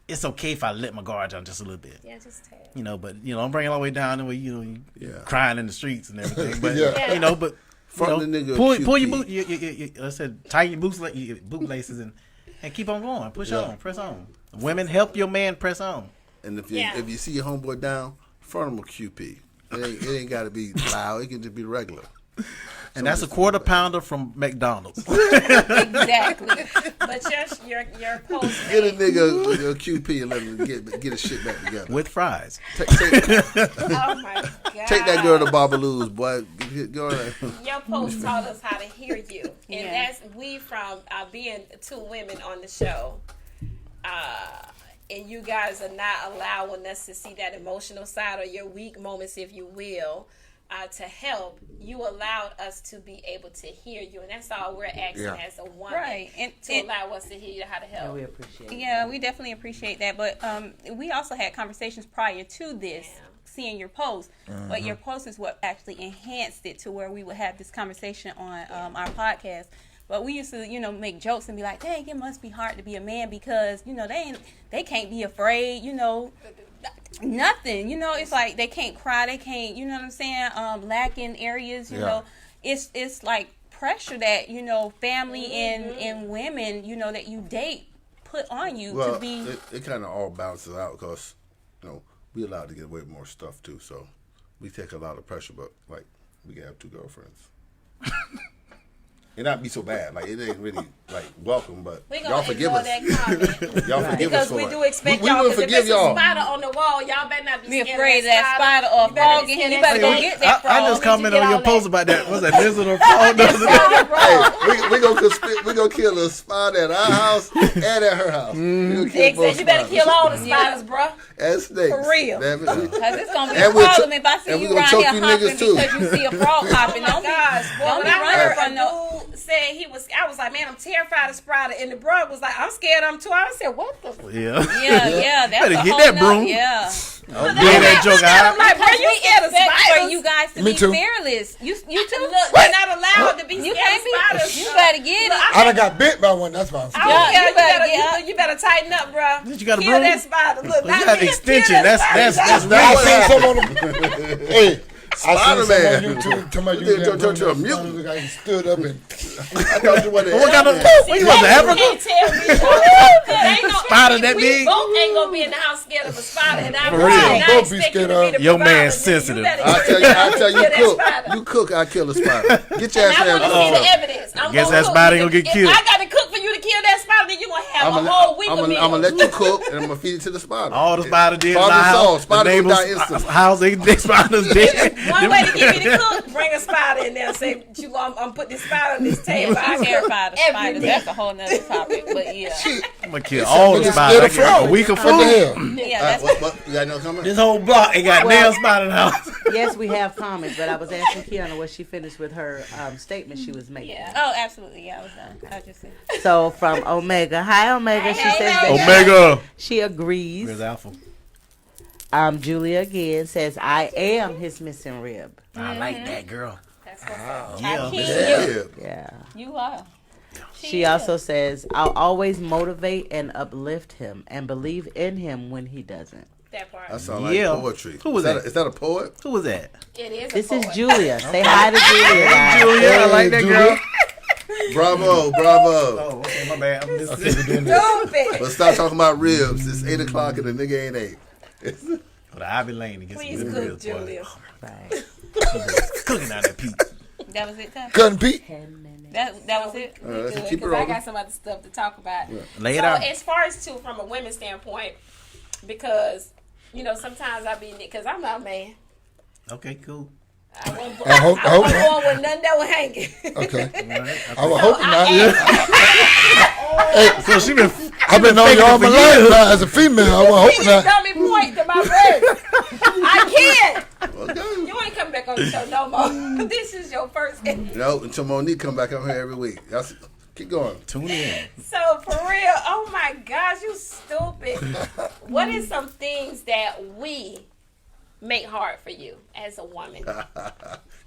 Speaker 5: it's okay if I let my guard down just a little bit.
Speaker 2: Yeah, just tell.
Speaker 5: But don't bring it all the way down the way you crying in the streets and everything. But
Speaker 6: Yeah.
Speaker 5: but.
Speaker 4: Front the nigga
Speaker 5: Pull your
Speaker 4: QP.
Speaker 5: boot. I said, tighten your boots, your boot laces, and keep on going. Push on, press on. Women, help your man press on.
Speaker 4: And if you see your homeboy down, front him a QP. It ain't got to be loud. It can just be regular.
Speaker 5: And that's a quarter pounder from McDonald's.
Speaker 2: Exactly. But your post.
Speaker 4: Get a nigga a QP and let him get his shit back together.
Speaker 5: With fries.
Speaker 2: Oh my God.
Speaker 4: Take that girl to Babalu's, boy. Go ahead.
Speaker 2: Your post taught us how to hear you, and that's we from being two women on the show, and you guys are not allowing us to see that emotional side or your weak moments, if you will, to help. You allowed us to be able to hear you, and that's all we're asking as a woman,
Speaker 3: Right. And
Speaker 2: to allow us to hear you how to help.
Speaker 8: And we appreciate it.
Speaker 3: Yeah, we definitely appreciate that. But we also had conversations prior to this, seeing your post. But your post is what actually enhanced it to where we would have this conversation on our podcast. But we used to, make jokes and be like, dang, it must be hard to be a man because, they can't be afraid, nothing. It's like they can't cry, they can't, you know what I'm saying, lack in areas, you know. It's like pressure that, family and women, that you date put on you to be.
Speaker 4: It kind of all balances out because, we allowed to get away with more stuff too. So we take a lot of pressure, but like we can have 2 girlfriends. It not be so bad. Like it ain't really like welcome, but
Speaker 2: We
Speaker 4: y'all
Speaker 2: gonna
Speaker 4: forgive
Speaker 2: ignore
Speaker 4: us.
Speaker 2: that comment.
Speaker 4: Y'all forgive us
Speaker 2: Because
Speaker 4: for
Speaker 2: we
Speaker 4: it.
Speaker 2: do expect
Speaker 4: we
Speaker 2: y'all.
Speaker 4: will
Speaker 2: Because if
Speaker 4: forgive
Speaker 2: it's
Speaker 4: y'all.
Speaker 2: a spider on the wall, y'all better not
Speaker 3: Be
Speaker 2: scared
Speaker 3: afraid of that spider or frog in here. You better go get that frog.
Speaker 5: I just commented on your post about that. What's that, lizard or frog?
Speaker 4: Hey, we gonna kill a spider at our house and at her house.
Speaker 2: Exactly. You better kill all the spiders, bro.
Speaker 4: And snakes.
Speaker 2: For real.
Speaker 4: Damn it.
Speaker 3: Because it's going to be
Speaker 4: And
Speaker 3: a
Speaker 4: we'll
Speaker 3: problem if I see
Speaker 4: and
Speaker 3: you
Speaker 4: we gonna
Speaker 3: around
Speaker 4: choke
Speaker 3: here
Speaker 4: you
Speaker 3: hopping
Speaker 4: niggas, too.
Speaker 3: because you see a frog hopping.
Speaker 2: Oh my gosh, boy,
Speaker 3: don't
Speaker 2: when
Speaker 3: be
Speaker 2: I
Speaker 3: running
Speaker 2: heard
Speaker 3: from
Speaker 2: a dude said I was like, man, I'm terrified of spider, and the bro was like, I'm scared of him too. I said, what the?
Speaker 5: Yeah.
Speaker 3: Yeah, that's
Speaker 5: Better
Speaker 3: a
Speaker 5: get
Speaker 3: whole
Speaker 5: that
Speaker 3: nother-
Speaker 5: broom.
Speaker 3: Yeah.
Speaker 5: Get that joke
Speaker 2: I'm
Speaker 5: out.
Speaker 2: like, bro, you scared of
Speaker 3: Expect for
Speaker 2: spiders?
Speaker 3: you guys to
Speaker 6: Me
Speaker 3: be
Speaker 6: too.
Speaker 3: fearless. You too.
Speaker 2: Look, you're not allowed to be
Speaker 3: You
Speaker 2: scared
Speaker 3: can't
Speaker 2: of
Speaker 3: be.
Speaker 2: spiders.
Speaker 3: You better get it.
Speaker 6: I done got bit by one. That's why I'm scared.
Speaker 3: Yeah,
Speaker 2: You better tighten up, bro.
Speaker 5: You got a
Speaker 2: Kill
Speaker 5: broom?
Speaker 2: that spider. Look,
Speaker 5: You
Speaker 2: not
Speaker 5: got
Speaker 2: me,
Speaker 5: extension.
Speaker 2: kill that
Speaker 5: That's
Speaker 2: spider.
Speaker 6: I seen some on the. Hey. I seen some on
Speaker 4: Spider-Man.
Speaker 6: YouTube. Somebody
Speaker 4: You
Speaker 6: used
Speaker 4: turned to a
Speaker 6: that
Speaker 4: mutant.
Speaker 6: guy stood up and.
Speaker 4: I thought you wanted
Speaker 5: What kind of what you was
Speaker 2: You
Speaker 5: Africa?
Speaker 2: can't tell me.
Speaker 5: Spider that
Speaker 2: we
Speaker 5: big?
Speaker 2: both ain't gonna be in the house scared of a spider. And I
Speaker 5: For
Speaker 2: really
Speaker 5: real.
Speaker 2: not
Speaker 6: Both be
Speaker 2: expect you
Speaker 6: scared
Speaker 2: to be
Speaker 6: of-
Speaker 2: the
Speaker 5: Your
Speaker 2: provider.
Speaker 5: man's
Speaker 2: You
Speaker 5: sensitive.
Speaker 2: better
Speaker 4: I tell you,
Speaker 2: kill that
Speaker 4: cook.
Speaker 2: spider.
Speaker 4: You cook, I kill a spider. Get your
Speaker 2: And
Speaker 4: ass
Speaker 2: I want to see
Speaker 4: down.
Speaker 2: the evidence. I'm
Speaker 5: Guess
Speaker 2: gonna
Speaker 5: that
Speaker 2: cook.
Speaker 5: spider gonna get
Speaker 2: If
Speaker 5: killed.
Speaker 2: I gotta cook for you to kill that spider, then you gonna have a whole week of
Speaker 4: I'm
Speaker 2: meals.
Speaker 4: gonna let you cook, and I'm gonna feed it to the spider.
Speaker 5: All the spider did.
Speaker 4: Spider saw. Spider
Speaker 5: the
Speaker 4: gonna die
Speaker 5: neighbors'
Speaker 4: instantly.
Speaker 5: house, they spiders dead.
Speaker 2: One way to get me to cook, bring a spider in there. Say, I'm put this spider on this table.
Speaker 3: I'm terrified of
Speaker 2: Every
Speaker 3: spiders.
Speaker 2: day.
Speaker 3: That's a whole nother topic. But yeah,
Speaker 5: I'm gonna kill all the
Speaker 6: Just
Speaker 5: spiders.
Speaker 6: get a
Speaker 5: I got
Speaker 6: frog.
Speaker 5: a week of
Speaker 6: What the
Speaker 5: food.
Speaker 6: hell?
Speaker 3: yeah, that's
Speaker 4: What? You got no comment?
Speaker 5: This whole block ain't got
Speaker 8: Well-
Speaker 5: damn spider in the house.
Speaker 8: Yes, we have comments, but I was asking Kiana what she finished with her statement she was making.
Speaker 2: Yeah.
Speaker 3: Oh, absolutely. Yeah, I was done. I just said.
Speaker 8: So from Omega, hi Omega. She
Speaker 2: Hey,
Speaker 8: says that
Speaker 5: Omega.
Speaker 8: she agrees.
Speaker 5: Where's Alpha?
Speaker 8: Julia again says I am his missing rib.
Speaker 5: I like that girl.
Speaker 2: That's what's up.
Speaker 5: Yeah.
Speaker 4: Yeah.
Speaker 8: Yeah.
Speaker 3: You are.
Speaker 8: She also says I'll always motivate and uplift him and believe in him when he doesn't.
Speaker 2: That part.
Speaker 4: That sounds like
Speaker 5: Yeah.
Speaker 4: poetry.
Speaker 5: Who was
Speaker 4: is
Speaker 5: that?
Speaker 4: Is that a poet?
Speaker 5: Who was that?
Speaker 2: It is.
Speaker 8: This
Speaker 2: a
Speaker 8: is
Speaker 2: poet.
Speaker 8: Julia. Say hi to Julia. guys.
Speaker 5: Julia, I like that girl.
Speaker 4: Bravo.
Speaker 5: Oh, okay, my bad. I'm just
Speaker 2: Stupid.
Speaker 4: But stop talking about ribs. It's 8 o'clock and the nigga ain't 8.
Speaker 5: But I be lane to get
Speaker 2: Please
Speaker 5: some
Speaker 2: cook,
Speaker 5: ribs, boy.
Speaker 2: Julia.
Speaker 8: Right.
Speaker 5: Cooking out that Pete.
Speaker 3: That was it. Tom?
Speaker 6: Cutting Pete.
Speaker 3: That was it.
Speaker 4: Let's
Speaker 2: Good,
Speaker 4: keep it
Speaker 2: 'cause I
Speaker 4: rolling.
Speaker 2: got some other stuff to talk about.
Speaker 5: Lay it
Speaker 2: So
Speaker 5: out.
Speaker 2: as far as too, from a women's standpoint, because sometimes I be because I'm not a man.
Speaker 5: Okay, cool.
Speaker 6: I hope-
Speaker 2: I was born with nothing that was hanging.
Speaker 6: Okay.
Speaker 5: All right.
Speaker 6: I was hoping not.
Speaker 5: So she been.
Speaker 6: I've been on you all my life now as a female. I was
Speaker 2: He
Speaker 6: hoping
Speaker 2: just
Speaker 6: not.
Speaker 2: dummy point to my breast. I can't.
Speaker 4: Okay.
Speaker 2: You ain't coming back on the show no more. This is your first.
Speaker 4: No, until Monique come back on here every week. Keep going.
Speaker 5: Tune in.
Speaker 2: So for real, oh my gosh, you stupid. What is some things that we make hard for you as a woman?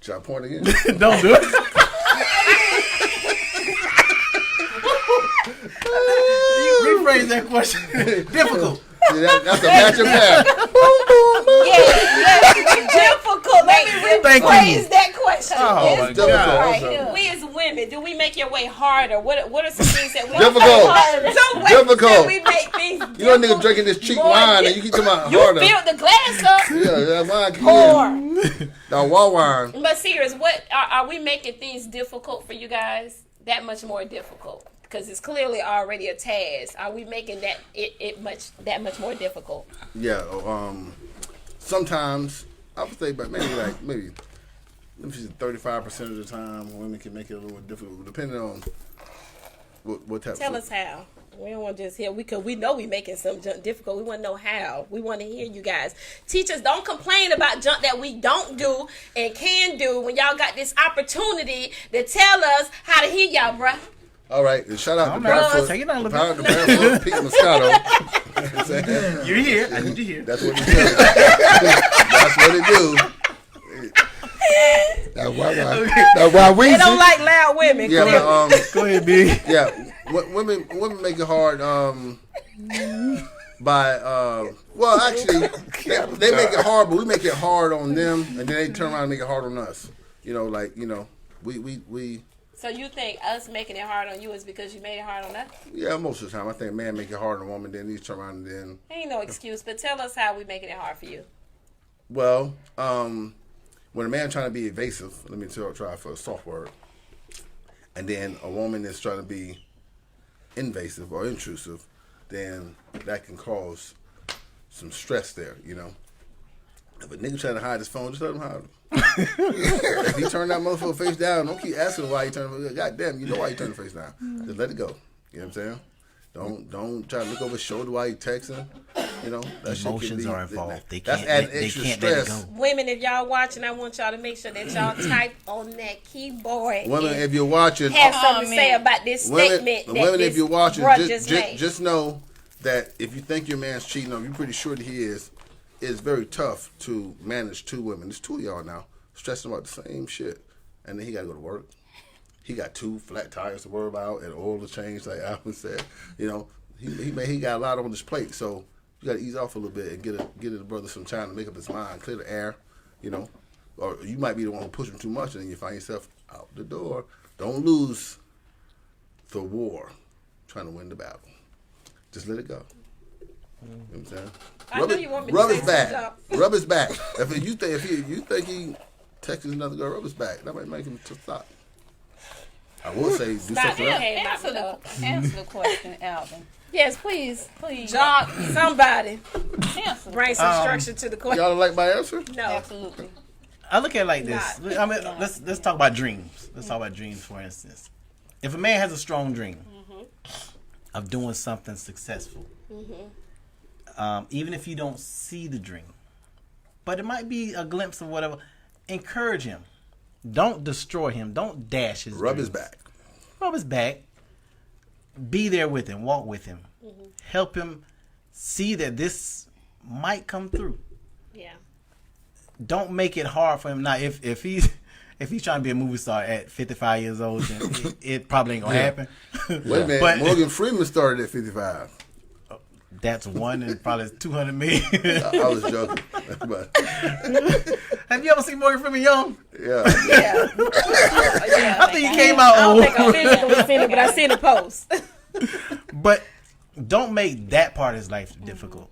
Speaker 4: Should I point again?
Speaker 5: Don't do it. You rephrase that question. Difficult.
Speaker 4: See, that's a matching pair.
Speaker 2: Difficult. Let me
Speaker 5: Thank
Speaker 2: rephrase
Speaker 5: you.
Speaker 2: that question.
Speaker 5: Oh,
Speaker 2: It's
Speaker 5: my
Speaker 4: Difficult.
Speaker 5: God.
Speaker 2: right
Speaker 4: Okay.
Speaker 2: here. We as women, do we make your way harder? What are some things that we
Speaker 4: Difficult.
Speaker 2: Some ways
Speaker 4: Difficult.
Speaker 2: that we make things
Speaker 4: You know, nigga
Speaker 2: difficult,
Speaker 4: drinking this cheap
Speaker 2: more
Speaker 4: wine and you keep talking about
Speaker 2: you
Speaker 4: harder.
Speaker 2: filled the glass up.
Speaker 4: Yeah, that wine.
Speaker 2: Pour.
Speaker 4: That wall wine.
Speaker 2: But serious, what are we making things difficult for you guys? That much more difficult because it's clearly already a task. Are we making that that much more difficult?
Speaker 4: Yeah. Sometimes I would say, but maybe 35% of the time, women can make it a little more difficult, depending on what type.
Speaker 2: Tell us how. We don't want to just hear because we know we making some junk difficult. We want to know how. We want to hear you guys. Teachers, don't complain about junk that we don't do and can do when y'all got this opportunity to tell us how to hear y'all, bruh.
Speaker 4: All right, and shout out to
Speaker 5: man,
Speaker 4: Barefoot.
Speaker 5: take it down a little
Speaker 4: Power to Barefoot, Pete Moscato.
Speaker 5: You're here. I need you here.
Speaker 4: That's what it do. That's what it do.
Speaker 6: That's why we.
Speaker 2: They don't like loud women.
Speaker 4: Yeah,
Speaker 2: clearly.
Speaker 4: but
Speaker 5: Go ahead, B.
Speaker 4: yeah, women make it hard by well, actually they make it hard, but we make it hard on them, and then they turn around and make it hard on us. We
Speaker 2: So you think us making it hard on you is because you made it hard on us?
Speaker 4: yeah, most of the time I think man make it hard on a woman, then these turn around and then
Speaker 2: Ain't no excuse, but tell us how we making it hard for you.
Speaker 4: well, when a man trying to be evasive, let me try for a soft word, and then a woman is trying to be invasive or intrusive, then that can cause some stress there, If a nigga trying to hide his phone, just let him hide it. If he turn that motherfucker face down, don't keep asking why he turned it. God damn, you know why he turned the face down. Just let it go. You know what I'm saying? Don't try to look over his shoulder while he texting. That shit can
Speaker 5: Emotions
Speaker 4: be-
Speaker 5: are involved. They
Speaker 4: that's
Speaker 5: can't.
Speaker 4: adding
Speaker 5: They
Speaker 4: extra
Speaker 5: can't let it
Speaker 4: stress.
Speaker 5: go.
Speaker 2: Women, if y'all watching, I want y'all to make sure that y'all type on that keyboard.
Speaker 4: Women,
Speaker 2: and
Speaker 4: if you're watching,
Speaker 2: have something to say
Speaker 3: man.
Speaker 2: about this statement that
Speaker 4: women,
Speaker 2: this
Speaker 4: if you're watching,
Speaker 2: bruh just made.
Speaker 4: just know that if you think your man's cheating on you, pretty sure that he is. It's very tough to manage two women. There's two of y'all now stressing about the same shit, and then he got to go to work. He got 2 flat tires to worry about and oil to change, like Alvin said. He got a lot on his plate, so you got to ease off a little bit and get a brother some time to make up his mind, clear the air, Or you might be the one who push him too much, and then you find yourself out the door. Don't lose the war trying to win the battle. Just let it go. You know what I'm saying?
Speaker 2: I know you want me to
Speaker 4: rub
Speaker 2: say
Speaker 4: his
Speaker 2: some
Speaker 4: back.
Speaker 2: stuff.
Speaker 4: Rub his back. If you think he texting another girl, rub his back. That might make him to stop. I will say do
Speaker 2: Stop
Speaker 4: something
Speaker 2: it.
Speaker 4: else.
Speaker 2: Okay,
Speaker 3: Answer the question, Alvin.
Speaker 2: Yes, please.
Speaker 3: Please.
Speaker 2: Jock, somebody
Speaker 3: Answer.
Speaker 2: bring some structure to the question.
Speaker 4: Y'all don't like my answer?
Speaker 2: No.
Speaker 3: Absolutely.
Speaker 5: I look at it like this. I mean, let's talk about dreams. Let's talk about dreams, for instance. If a man has a strong dream of doing something successful, even if you don't see the dream, but it might be a glimpse of whatever, encourage him. Don't destroy him. Don't dash his
Speaker 4: Rub
Speaker 5: dreams.
Speaker 4: his back.
Speaker 5: Rub his back. Be there with him. Walk with him. Help him see that this might come through.
Speaker 2: Yeah.
Speaker 5: Don't make it hard for him. Now, if he's trying to be a movie star at 55 years old, then it probably ain't gonna happen.
Speaker 4: Wait a minute.
Speaker 5: But-
Speaker 4: Morgan Freeman started at 55.
Speaker 5: That's one and probably 200 million.
Speaker 4: I was joking. But,
Speaker 5: Have you ever seen Morgan Freeman young?
Speaker 4: yeah.
Speaker 5: I think he came out
Speaker 2: I don't
Speaker 5: old.
Speaker 2: think I physically seen it, but I seen the post.
Speaker 5: But don't make that part of his life difficult.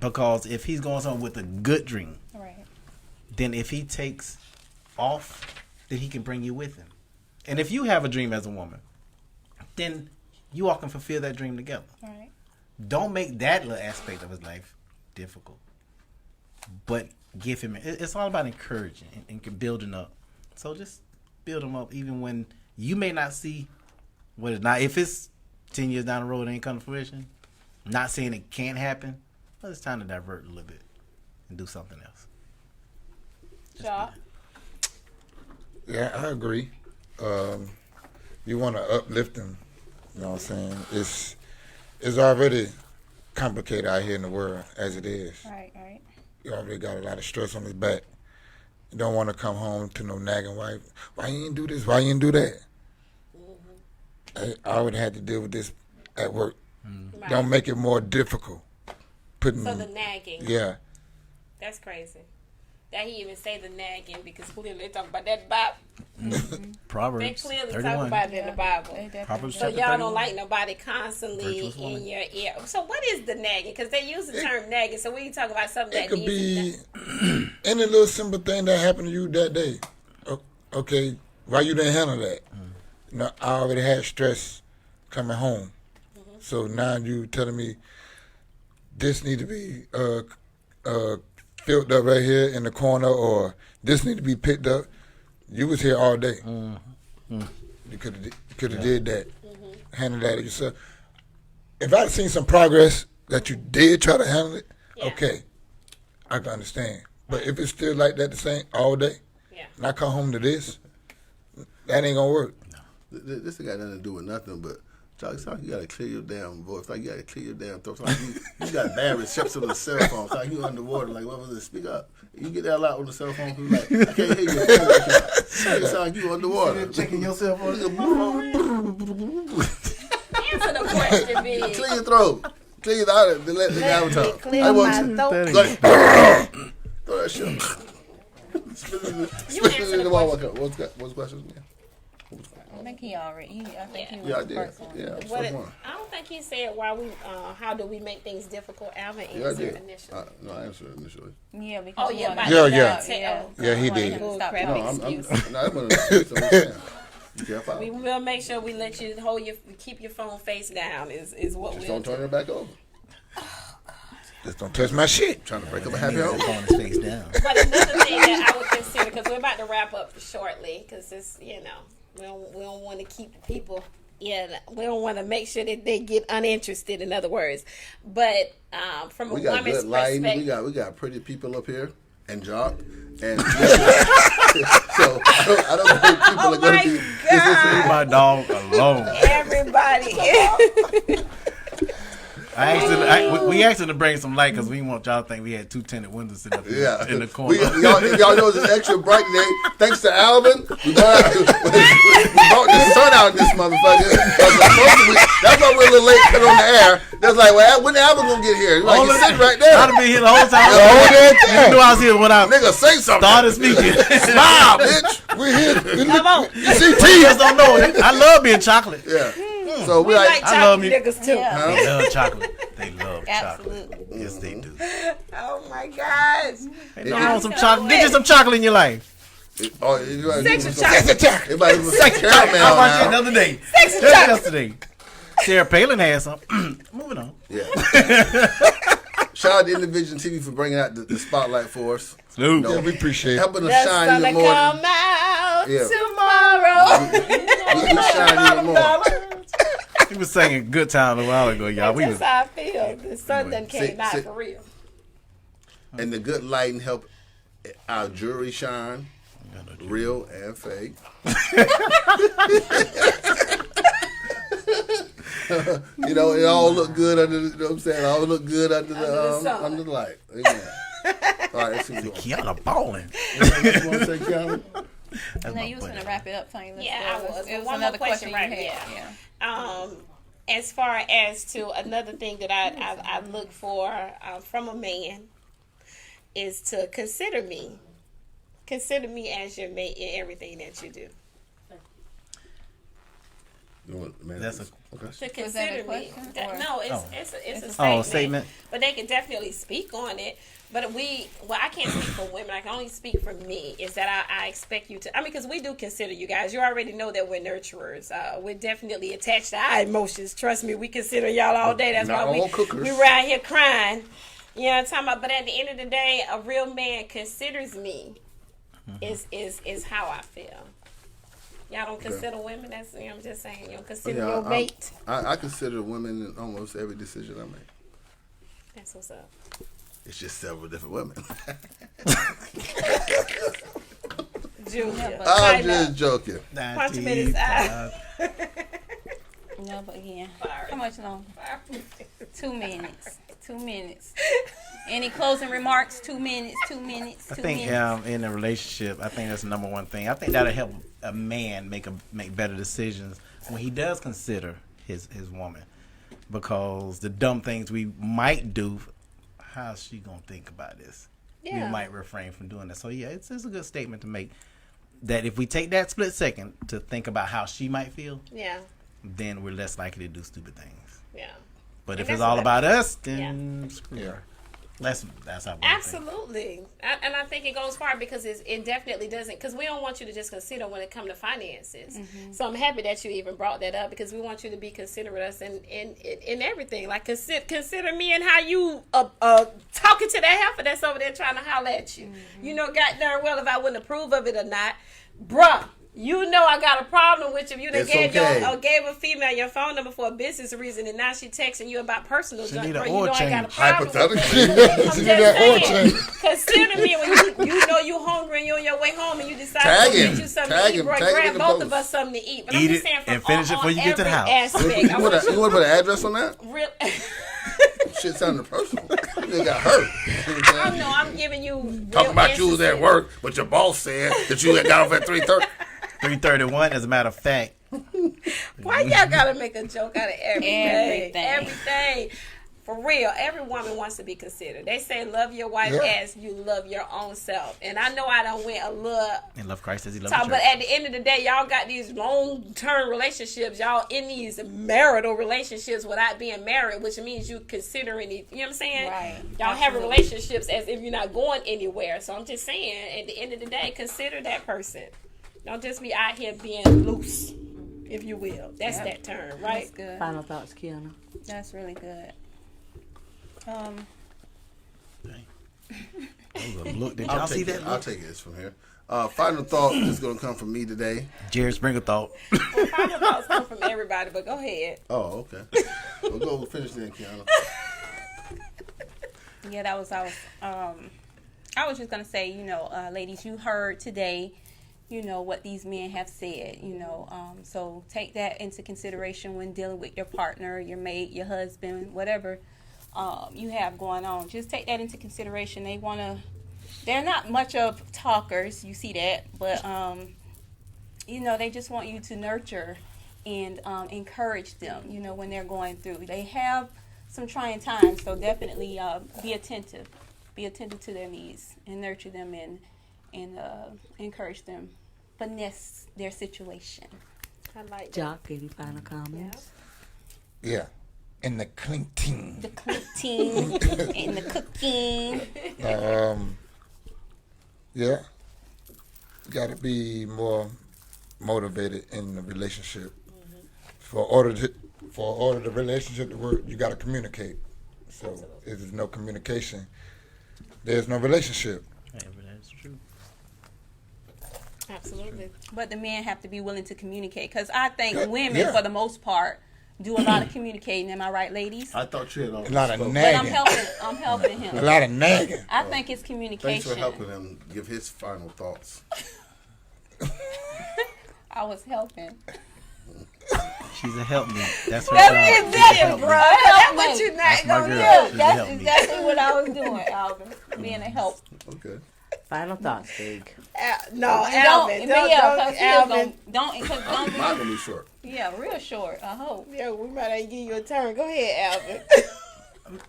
Speaker 5: Because if he's going somewhere with a good dream,
Speaker 3: Right.
Speaker 5: then if he takes off, then he can bring you with him. And if you have a dream as a woman, then you all can fulfill that dream together.
Speaker 3: Right.
Speaker 5: Don't make that little aspect of his life difficult. But give him, it's all about encouraging and building up. So just build him up even when you may not see what it's not. If it's 10 years down the road and ain't come to fruition, not saying it can't happen, but it's time to divert a little bit and do something else.
Speaker 3: Jock.
Speaker 6: Yeah, I agree. You want to uplift them. You know what I'm saying? It's already complicated out here in the world as it is.
Speaker 3: Right. Right.
Speaker 6: You already got a lot of stress on his back. You don't want to come home to no nagging wife. Why you ain't do this? Why you ain't do that? I already had to deal with this at work.
Speaker 2: Right.
Speaker 6: Don't make it more difficult. Putting
Speaker 2: So the nagging.
Speaker 6: yeah.
Speaker 2: That's crazy. That he even say the nagging because clearly they talk about that Bible. They
Speaker 5: Proverbs
Speaker 2: clearly
Speaker 5: 31.
Speaker 2: talk about it in the Bible.
Speaker 5: Proverbs
Speaker 2: So
Speaker 5: chapter
Speaker 2: y'all
Speaker 5: 31.
Speaker 2: don't like nobody constantly
Speaker 5: Virtuous woman.
Speaker 2: in your ear. So what is the nagging? Because they use the term nagging. So when you talk about something
Speaker 6: It
Speaker 2: that
Speaker 6: could
Speaker 2: needs
Speaker 6: be any little simple thing that happened to you that day. Okay, why you didn't handle that? You know, I already had stress coming home. So now you telling me this need to be filled up right here in the corner, or this need to be picked up. You was here all day. You could have did that, handled that yourself. If I'd seen some progress that you did try to handle it, okay, I can understand. But if it's still like that the same all day, and I come home to this, that ain't gonna work.
Speaker 4: This ain't got nothing to do with nothing, but it's like you gotta clear your damn voice. Like you gotta clear your damn throat. It's like you got bad reception on the cell phone. It's like you underwater. Like, what was it? Speak up. You get that a lot on the cell phone. People like, I can't hear you. It sound like you underwater.
Speaker 5: Checking your cell phone.
Speaker 2: answer the question, big.
Speaker 4: Clear your throat. Clear your throat. Then let the guy talk.
Speaker 2: Clear my throat.
Speaker 4: Like, throw that shit. Spit it in the wall. What's the question?
Speaker 3: I think he already. I think he was
Speaker 4: Yeah, I
Speaker 3: the
Speaker 4: did.
Speaker 3: first one.
Speaker 4: Yeah, that's
Speaker 2: What
Speaker 4: the
Speaker 2: it,
Speaker 4: one.
Speaker 2: I don't think he said why we. How do we make things difficult? Alvin
Speaker 4: Yeah, I
Speaker 2: answered
Speaker 4: did.
Speaker 2: initially.
Speaker 4: No, I answered initially.
Speaker 3: Yeah, because
Speaker 2: Oh,
Speaker 3: he
Speaker 2: yeah,
Speaker 3: wanted
Speaker 2: by
Speaker 3: to
Speaker 6: Yeah,
Speaker 3: stop.
Speaker 6: yeah.
Speaker 3: Yeah.
Speaker 6: Yeah, he
Speaker 3: Wanted
Speaker 6: did.
Speaker 3: him to stop
Speaker 2: Bull crap.
Speaker 3: talking.
Speaker 4: No, I'm
Speaker 2: Excuse.
Speaker 4: no, I wasn't excuse. I'm saying. You can't follow.
Speaker 2: We will make sure we let you keep your phone face down. Is what
Speaker 4: Just
Speaker 2: we'll
Speaker 4: don't turn it back over.
Speaker 6: Just don't touch my shit.
Speaker 4: Trying to break up a happy home.
Speaker 5: On his face down.
Speaker 2: But another thing that I would consider, because we're about to wrap up shortly, because it's, we don't want to keep the people, we don't want to make sure that they get uninterested, in other words. But from a
Speaker 4: We got
Speaker 2: woman's
Speaker 4: good lighting.
Speaker 2: perspective,
Speaker 4: We got pretty people up here and Jock. And so I don't think people are going to be.
Speaker 5: Leave my dog alone.
Speaker 2: everybody.
Speaker 5: We asked him to bring some light because we didn't want y'all to think we had two tinted windows sitting up in the corner.
Speaker 4: Y'all know it's extra bright today. Thanks to Alvin, we brought the sun out in this motherfucker. That's why we're a little late to get on the air. That's like, well, when Alvin gonna get here? Like, he's sitting right there.
Speaker 5: I'd have been here the whole time.
Speaker 6: Yeah.
Speaker 5: You knew I was here when I
Speaker 4: Nigga, say something.
Speaker 5: started speaking.
Speaker 4: Smile, bitch.
Speaker 6: We here.
Speaker 2: Come on.
Speaker 6: You see
Speaker 5: You
Speaker 6: teeth.
Speaker 5: just don't know it. I love being chocolate.
Speaker 4: Yeah. So
Speaker 2: We like
Speaker 5: I love
Speaker 2: chocolate
Speaker 5: me.
Speaker 2: niggas too.
Speaker 3: Yeah.
Speaker 5: They love chocolate. They love chocolate.
Speaker 3: Absolutely.
Speaker 5: Yes, they do.
Speaker 2: Oh my gosh.
Speaker 5: Hey, don't want some chocolate. Get you some chocolate in your life.
Speaker 2: Sexual
Speaker 4: Everybody was like,
Speaker 5: I watched it the other day. Just yesterday. Sarah Palin had some. Moving on.
Speaker 4: Yeah. Shout out to Indivision TV for bringing out the spotlight for us.
Speaker 5: Salute.
Speaker 4: You know,
Speaker 6: Yeah, we appreciate it.
Speaker 4: helping us
Speaker 2: The
Speaker 4: shine
Speaker 2: sun
Speaker 4: even
Speaker 2: will
Speaker 4: more.
Speaker 2: come out
Speaker 4: Yeah.
Speaker 2: tomorrow.
Speaker 4: We shine even more.
Speaker 5: He was singing "Good Time" a while ago, y'all. We
Speaker 2: That's
Speaker 5: was
Speaker 2: how I feel. The sun done came out
Speaker 4: sit.
Speaker 2: for real.
Speaker 4: And the good lighting help our jewelry shine, real and fake. You know, it all look good under the, you know what I'm saying? It all look good under the light. Amen. All right, let's see what's going
Speaker 5: Kiana balling.
Speaker 4: on. You want to say, Kiana?
Speaker 3: No, you was gonna wrap it up, Tony.
Speaker 2: Yeah, I was.
Speaker 3: It was
Speaker 2: One
Speaker 3: another
Speaker 2: more question,
Speaker 3: question
Speaker 2: right?
Speaker 3: you had.
Speaker 2: Yeah. As far as to another thing that I look for from a man is to consider me as your mate in everything that you do.
Speaker 4: You want, man,
Speaker 5: That's
Speaker 2: To
Speaker 3: Was that a
Speaker 2: consider me.
Speaker 3: question,
Speaker 2: That-
Speaker 3: or-
Speaker 2: no, it's a statement.
Speaker 5: Oh, statement.
Speaker 2: But they can definitely speak on it. But I can't speak for women. I can only speak for me. Is that I expect you to, because we do consider you guys. You already know that we're nurturers. We're definitely attached to our emotions. Trust me, we consider y'all all day. That's
Speaker 4: Not
Speaker 2: why
Speaker 4: all cookers.
Speaker 2: we around here crying. You know what I'm talking about? But at the end of the day, a real man considers me is how I feel. Y'all don't consider women. That's, I'm just saying. You don't consider your mate.
Speaker 4: I consider women in almost every decision I make.
Speaker 2: That's what's up.
Speaker 4: It's just several different women.
Speaker 2: Julia.
Speaker 4: I'm just joking.
Speaker 2: Punch him in his eye.
Speaker 3: No, but again, how much longer? 2 minutes. 2 minutes. Any closing remarks? 2 minutes. 2 minutes.
Speaker 5: I
Speaker 3: 2
Speaker 5: think
Speaker 3: minutes.
Speaker 5: in a relationship, I think that's the number one thing. I think that'll help a man make better decisions when he does consider his woman, because the dumb things we might do, how's she gonna think about this?
Speaker 2: Yeah.
Speaker 5: We might refrain from doing that. So yeah, it's a good statement to make. That if we take that split second to think about how she might feel,
Speaker 2: Yeah.
Speaker 5: then we're less likely to do stupid things.
Speaker 2: Yeah.
Speaker 5: But
Speaker 2: And
Speaker 5: if
Speaker 2: that's
Speaker 5: it's all
Speaker 2: what
Speaker 5: about us, then screw her. That's how I think.
Speaker 2: Absolutely. And I think it goes far because it definitely doesn't, because we don't want you to just consider when it comes to finances. So I'm happy that you even brought that up, because we want you to be considerate of us in everything. Like consider me and how you talking to that heifer that's over there trying to holler at you. You know, god darn well if I wouldn't approve of it or not, bruh. You know I got a problem with you. You done
Speaker 4: It's
Speaker 2: gave
Speaker 4: okay.
Speaker 2: gave a female your phone number for a business reason, and now she texting you about personal junk.
Speaker 5: need
Speaker 2: Bro,
Speaker 5: an
Speaker 2: you
Speaker 5: oil
Speaker 2: know I got a
Speaker 5: change.
Speaker 2: problem with
Speaker 4: Hypothetically.
Speaker 2: it. I'm
Speaker 6: See
Speaker 2: just
Speaker 6: that oil
Speaker 2: saying,
Speaker 6: change.
Speaker 2: consider me when you know you hungry and you're on your way home and you decide
Speaker 4: Tag
Speaker 2: to go
Speaker 4: him.
Speaker 2: get you something
Speaker 4: Tag
Speaker 2: to eat,
Speaker 4: him.
Speaker 2: bro.
Speaker 4: Tag him
Speaker 2: Grab
Speaker 4: in the
Speaker 2: both of
Speaker 4: post.
Speaker 2: us something to eat. But
Speaker 5: Eat
Speaker 2: I'm just
Speaker 5: it
Speaker 2: saying from
Speaker 5: and finish it before you get to the
Speaker 2: every
Speaker 5: house.
Speaker 2: aspect,
Speaker 4: You
Speaker 2: I
Speaker 4: want
Speaker 2: want
Speaker 4: to put an address on that?
Speaker 2: real.
Speaker 4: Shit sounded personal. You got hurt.
Speaker 2: I know I'm giving you real
Speaker 4: Talking about you was at
Speaker 2: instances.
Speaker 4: work, but your boss said that you had got off at 3:30.
Speaker 5: 331, as a matter of fact.
Speaker 2: Why y'all gotta make a joke out of everything?
Speaker 3: Everything.
Speaker 2: Everything. For real, every woman wants to be considered. They say love your wife
Speaker 6: Yeah.
Speaker 2: as you love your own self. And I know I done went a little
Speaker 5: And love Christ as he loves
Speaker 2: talk,
Speaker 5: the
Speaker 2: but
Speaker 5: church.
Speaker 2: at the end of the day, y'all got these long-term relationships. Y'all in these marital relationships without being married, which means you considering it. You know what I'm saying?
Speaker 3: Right.
Speaker 2: Y'all having relationships as if you're not going anywhere. So I'm just saying, at the end of the day, consider that person. Don't just be out here being loose, if you will. That's that term, right?
Speaker 3: That's good.
Speaker 8: Final thoughts, Kiana.
Speaker 3: That's really good.
Speaker 5: Look, did y'all see that?
Speaker 4: I'll take it from here. Final thought is going to come from me today.
Speaker 5: Jared Springer thought.
Speaker 2: Final thoughts come from everybody, but go ahead.
Speaker 4: Oh, okay. We'll go finish then, Kiana.
Speaker 3: Yeah, that was I was just gonna say, ladies, you heard today, what these men have said, so take that into consideration when dealing with your partner, your mate, your husband, whatever you have going on. Just take that into consideration. They're not much of talkers, you see that, but they just want you to nurture and encourage them, when they're going through. They have some trying times, so definitely be attentive. Be attentive to their needs and nurture them and encourage them. Finesse their situation.
Speaker 2: I like that.
Speaker 8: Jock, any final comments?
Speaker 6: Yeah. In the clinking.
Speaker 3: The cooking and the cooking.
Speaker 6: Yeah. got to be more motivated in the relationship. For order the relationship to work, you got to communicate. So if there's no communication, there's no relationship.
Speaker 5: Yeah, but that's true.
Speaker 2: Absolutely.
Speaker 3: But the men have to be willing to communicate, because I think women,
Speaker 6: Yeah.
Speaker 3: for the most part, do a lot of communicating. Am I right, ladies?
Speaker 4: I thought you had
Speaker 6: A lot of
Speaker 3: But
Speaker 6: nagging.
Speaker 3: I'm helping
Speaker 6: A
Speaker 3: him.
Speaker 6: lot of nagging.
Speaker 3: I think it's communication.
Speaker 4: Thanks for helping him give his final thoughts.
Speaker 3: I was helping.
Speaker 5: She's a help me. That's her
Speaker 2: That's
Speaker 5: job.
Speaker 2: exactly, bro. That's what you not
Speaker 5: That's my
Speaker 2: gonna
Speaker 5: girl.
Speaker 2: do.
Speaker 5: She's a
Speaker 3: That's
Speaker 5: help me.
Speaker 3: exactly what I was doing, Alvin. Being a help.
Speaker 4: Okay.
Speaker 8: Final thoughts, Big.
Speaker 2: No,
Speaker 3: Don't,
Speaker 2: Alvin.
Speaker 3: but yeah,
Speaker 2: Don't,
Speaker 3: cause he was
Speaker 2: Alvin.
Speaker 3: don't, cause
Speaker 4: Mine
Speaker 3: don't,
Speaker 4: gonna be short.
Speaker 3: yeah, real short. I hope.
Speaker 2: Yeah, we might have to give you a turn. Go ahead, Alvin.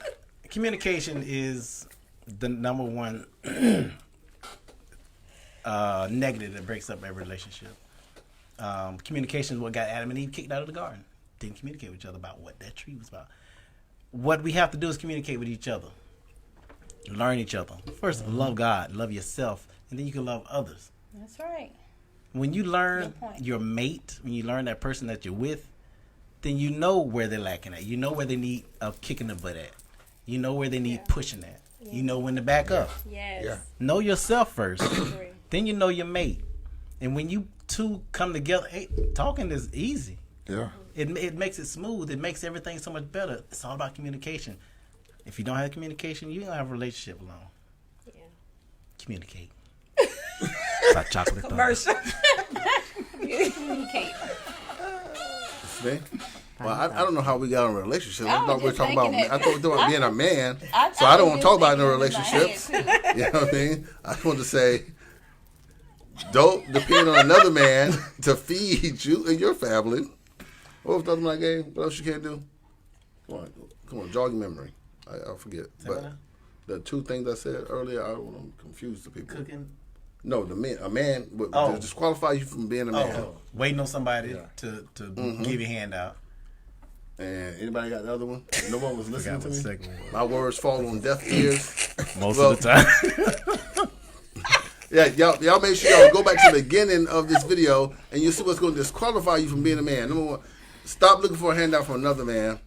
Speaker 5: Communication is the number one negative that breaks up every relationship. Communication is what got Adam and Eve kicked out of the garden. Didn't communicate with each other about what that tree was about. What we have to do is communicate with each other. Learn each other. First, love God, love yourself, and then you can love others.
Speaker 3: That's right.
Speaker 5: When you learn
Speaker 3: Good point.
Speaker 5: your mate, when you learn that person that you're with, then you know where they're lacking at. You know where they need kicking the butt at. You know where they need pushing at. You know when to back up.
Speaker 2: Yes.
Speaker 6: Yeah.
Speaker 5: Know yourself first.
Speaker 2: Agree.
Speaker 5: Then you know your mate. And when you two come together, hey, talking is easy.
Speaker 6: Yeah.
Speaker 5: It makes it smooth. It makes everything so much better. It's all about communication. If you don't have communication, you don't have a relationship long.
Speaker 2: Yeah.
Speaker 5: Communicate. It's like chocolate.
Speaker 2: Commercial.
Speaker 3: Communicate.
Speaker 4: See? Well, I don't know how we got in a relationship.
Speaker 3: I
Speaker 4: I
Speaker 3: was
Speaker 4: thought we were
Speaker 3: just
Speaker 4: talking about.
Speaker 3: thinking
Speaker 4: I thought we were talking about being a man.
Speaker 3: I
Speaker 4: So I don't
Speaker 3: was
Speaker 4: want to
Speaker 3: just
Speaker 4: talk about no
Speaker 3: thinking in my head,
Speaker 4: relationships.
Speaker 3: too.
Speaker 4: You know what I mean? I just want to say, don't depend on another man to feed you and your family. What was the other one I gave? What else you can't do? Come on, jog your memory. I'll forget. But the two things I said earlier, I don't want to confuse the people.
Speaker 5: Cooking.
Speaker 4: No, a man would
Speaker 5: Oh.
Speaker 4: disqualify you from being a man.
Speaker 5: Waiting on somebody to give your hand out.
Speaker 4: And anybody got the other one? No one was listening to
Speaker 5: what
Speaker 4: me.
Speaker 5: the second one
Speaker 4: My words fall on deaf ears.
Speaker 5: Most
Speaker 4: Well-
Speaker 5: of the time.
Speaker 4: Yeah, y'all make sure y'all go back to the beginning of this video and you see what's going to disqualify you from being a man. Number one, stop looking for a handout from another man.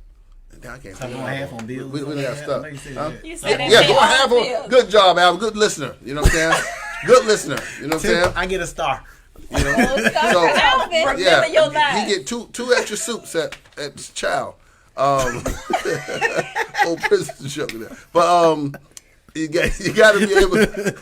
Speaker 4: I can't
Speaker 5: Talking about half on bills.
Speaker 4: We don't got stuff. Huh?
Speaker 2: You said that
Speaker 4: Yeah,
Speaker 2: pay
Speaker 4: go
Speaker 2: all
Speaker 4: half
Speaker 2: the
Speaker 4: on.
Speaker 2: bills.
Speaker 4: Good job, Al. Good listener. You know what I'm saying? Good listener. You know what I'm saying?
Speaker 5: I get a star.
Speaker 4: You know? So,
Speaker 3: Alvin.
Speaker 2: Remember
Speaker 4: yeah,
Speaker 2: your lies.
Speaker 4: he get two extra soups at Chow. Old prison joke there. But you got to be able to.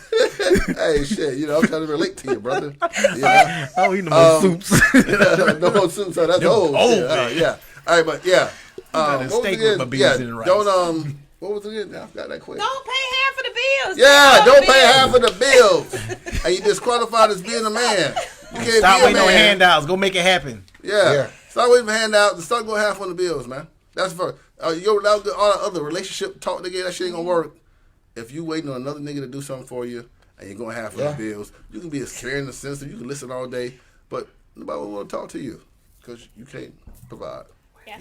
Speaker 4: Hey, shit, you know, I'm trying to relate to you, brother. You know?
Speaker 5: Oh, eating more soups.
Speaker 4: No more soups, so that's old. Shit.
Speaker 5: man.
Speaker 4: Yeah. All right, but yeah.
Speaker 5: got a
Speaker 4: What was
Speaker 5: steak
Speaker 4: it again?
Speaker 5: with my beans
Speaker 4: Yeah,
Speaker 5: and rice.
Speaker 4: don't what was it again? I forgot that quick.
Speaker 2: Don't pay half of the bills.
Speaker 4: Yeah,
Speaker 2: Pay all
Speaker 4: don't
Speaker 2: the
Speaker 4: pay
Speaker 2: bills.
Speaker 4: half of the bills. And you disqualified as being a man. You can't
Speaker 5: Stop
Speaker 4: be a
Speaker 5: waiting on
Speaker 4: man.
Speaker 5: handouts. Go make it happen.
Speaker 4: Yeah.
Speaker 6: Yeah.
Speaker 4: Start waiting for handouts and start going half on the bills, man. That's for all the other relationship talk nigga, that shit ain't gonna work. If you waiting on another nigga to do something for you and you're going half on the bills, you can be as caring and sensitive, you can listen all day, but nobody will want to talk to you because you can't provide.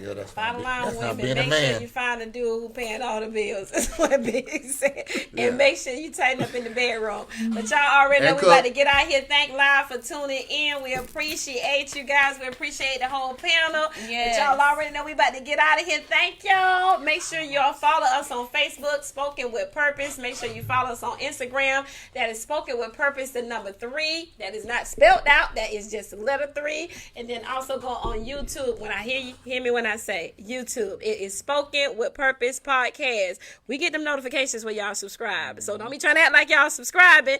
Speaker 6: Yeah, that's
Speaker 2: Bottom
Speaker 6: not
Speaker 2: line,
Speaker 6: being
Speaker 2: women,
Speaker 6: a
Speaker 2: make sure
Speaker 6: man.
Speaker 2: you find a dude who paying all the bills. That's what Big said. And make sure you tighten up in the bedroom. But y'all already know
Speaker 4: And
Speaker 2: we about to
Speaker 4: cook.
Speaker 2: get out here. Thank Live for tuning in. We appreciate you guys. We appreciate the whole panel.
Speaker 3: Yes.
Speaker 2: But y'all already know we about to get out of here. Thank y'all. Make sure y'all follow us on Facebook, Spoken with Purpose. Make sure you follow us on Instagram. That is Spoken with Purpose, the number 3. That is not spelled out. That is just the letter 3. And then also go on YouTube. When I hear me when I say YouTube. It is Spoken with Purpose Podcast. We get them notifications when y'all subscribe. So don't be trying to act like y'all subscribing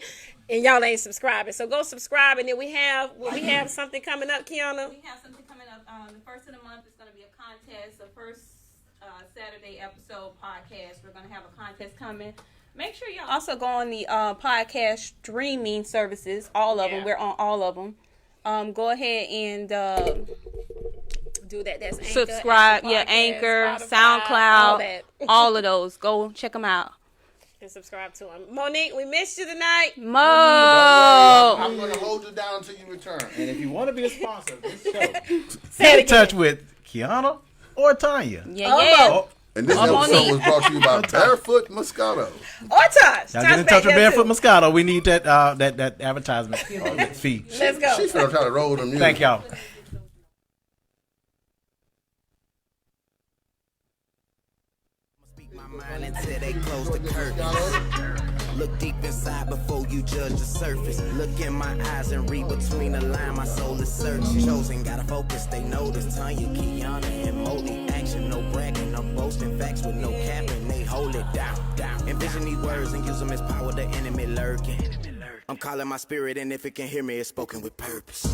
Speaker 2: and y'all ain't subscribing. So go subscribe. And then we have something coming up, Kiana.
Speaker 3: We have something coming up. The first of the month is going to be a contest. The first Saturday episode podcast. We're going to have a contest coming. Make sure y'all also go on the podcast streaming services. All of them. We're on all of them. Go ahead and
Speaker 2: Do that. That's Anchor,
Speaker 3: subscribe.
Speaker 2: Apple
Speaker 3: Yeah,
Speaker 2: Podcasts,
Speaker 3: Anchor,
Speaker 2: Spotify, all
Speaker 3: SoundCloud,
Speaker 2: that.
Speaker 3: all of those. Go check them out.
Speaker 2: And subscribe to them. Monique, we missed you tonight.
Speaker 3: Mo.
Speaker 4: I'm going to hold you down until you return.
Speaker 5: And if you want to be a sponsor of this show,
Speaker 2: Say it
Speaker 5: get in touch with Kiana or Tonya.
Speaker 3: Yeah, yeah.
Speaker 5: Oh,
Speaker 4: And this
Speaker 3: I'm on
Speaker 4: episode
Speaker 3: it.
Speaker 4: was brought to you by Barefoot Moscato.
Speaker 3: Or Tosh.
Speaker 5: Y'all get in touch with Barefoot Moscato. We need that that advertisement fee.
Speaker 2: Let's go.
Speaker 4: She's finna try to roll the music.
Speaker 5: Thank y'all.
Speaker 1: Speak my mind until they close the curtains. Look deep inside before you judge the surface. Look in my eyes and read between the lines. My soul is searching. Chosen, gotta focus. They notice. TONYA, Kiana, and Molly. Action, no bragging, no boasting. Facts with no capping. They hold it down. Envision these words and use them as power. The enemy lurking. I'm calling my spirit, and if it can hear me, it's spoken with purpose.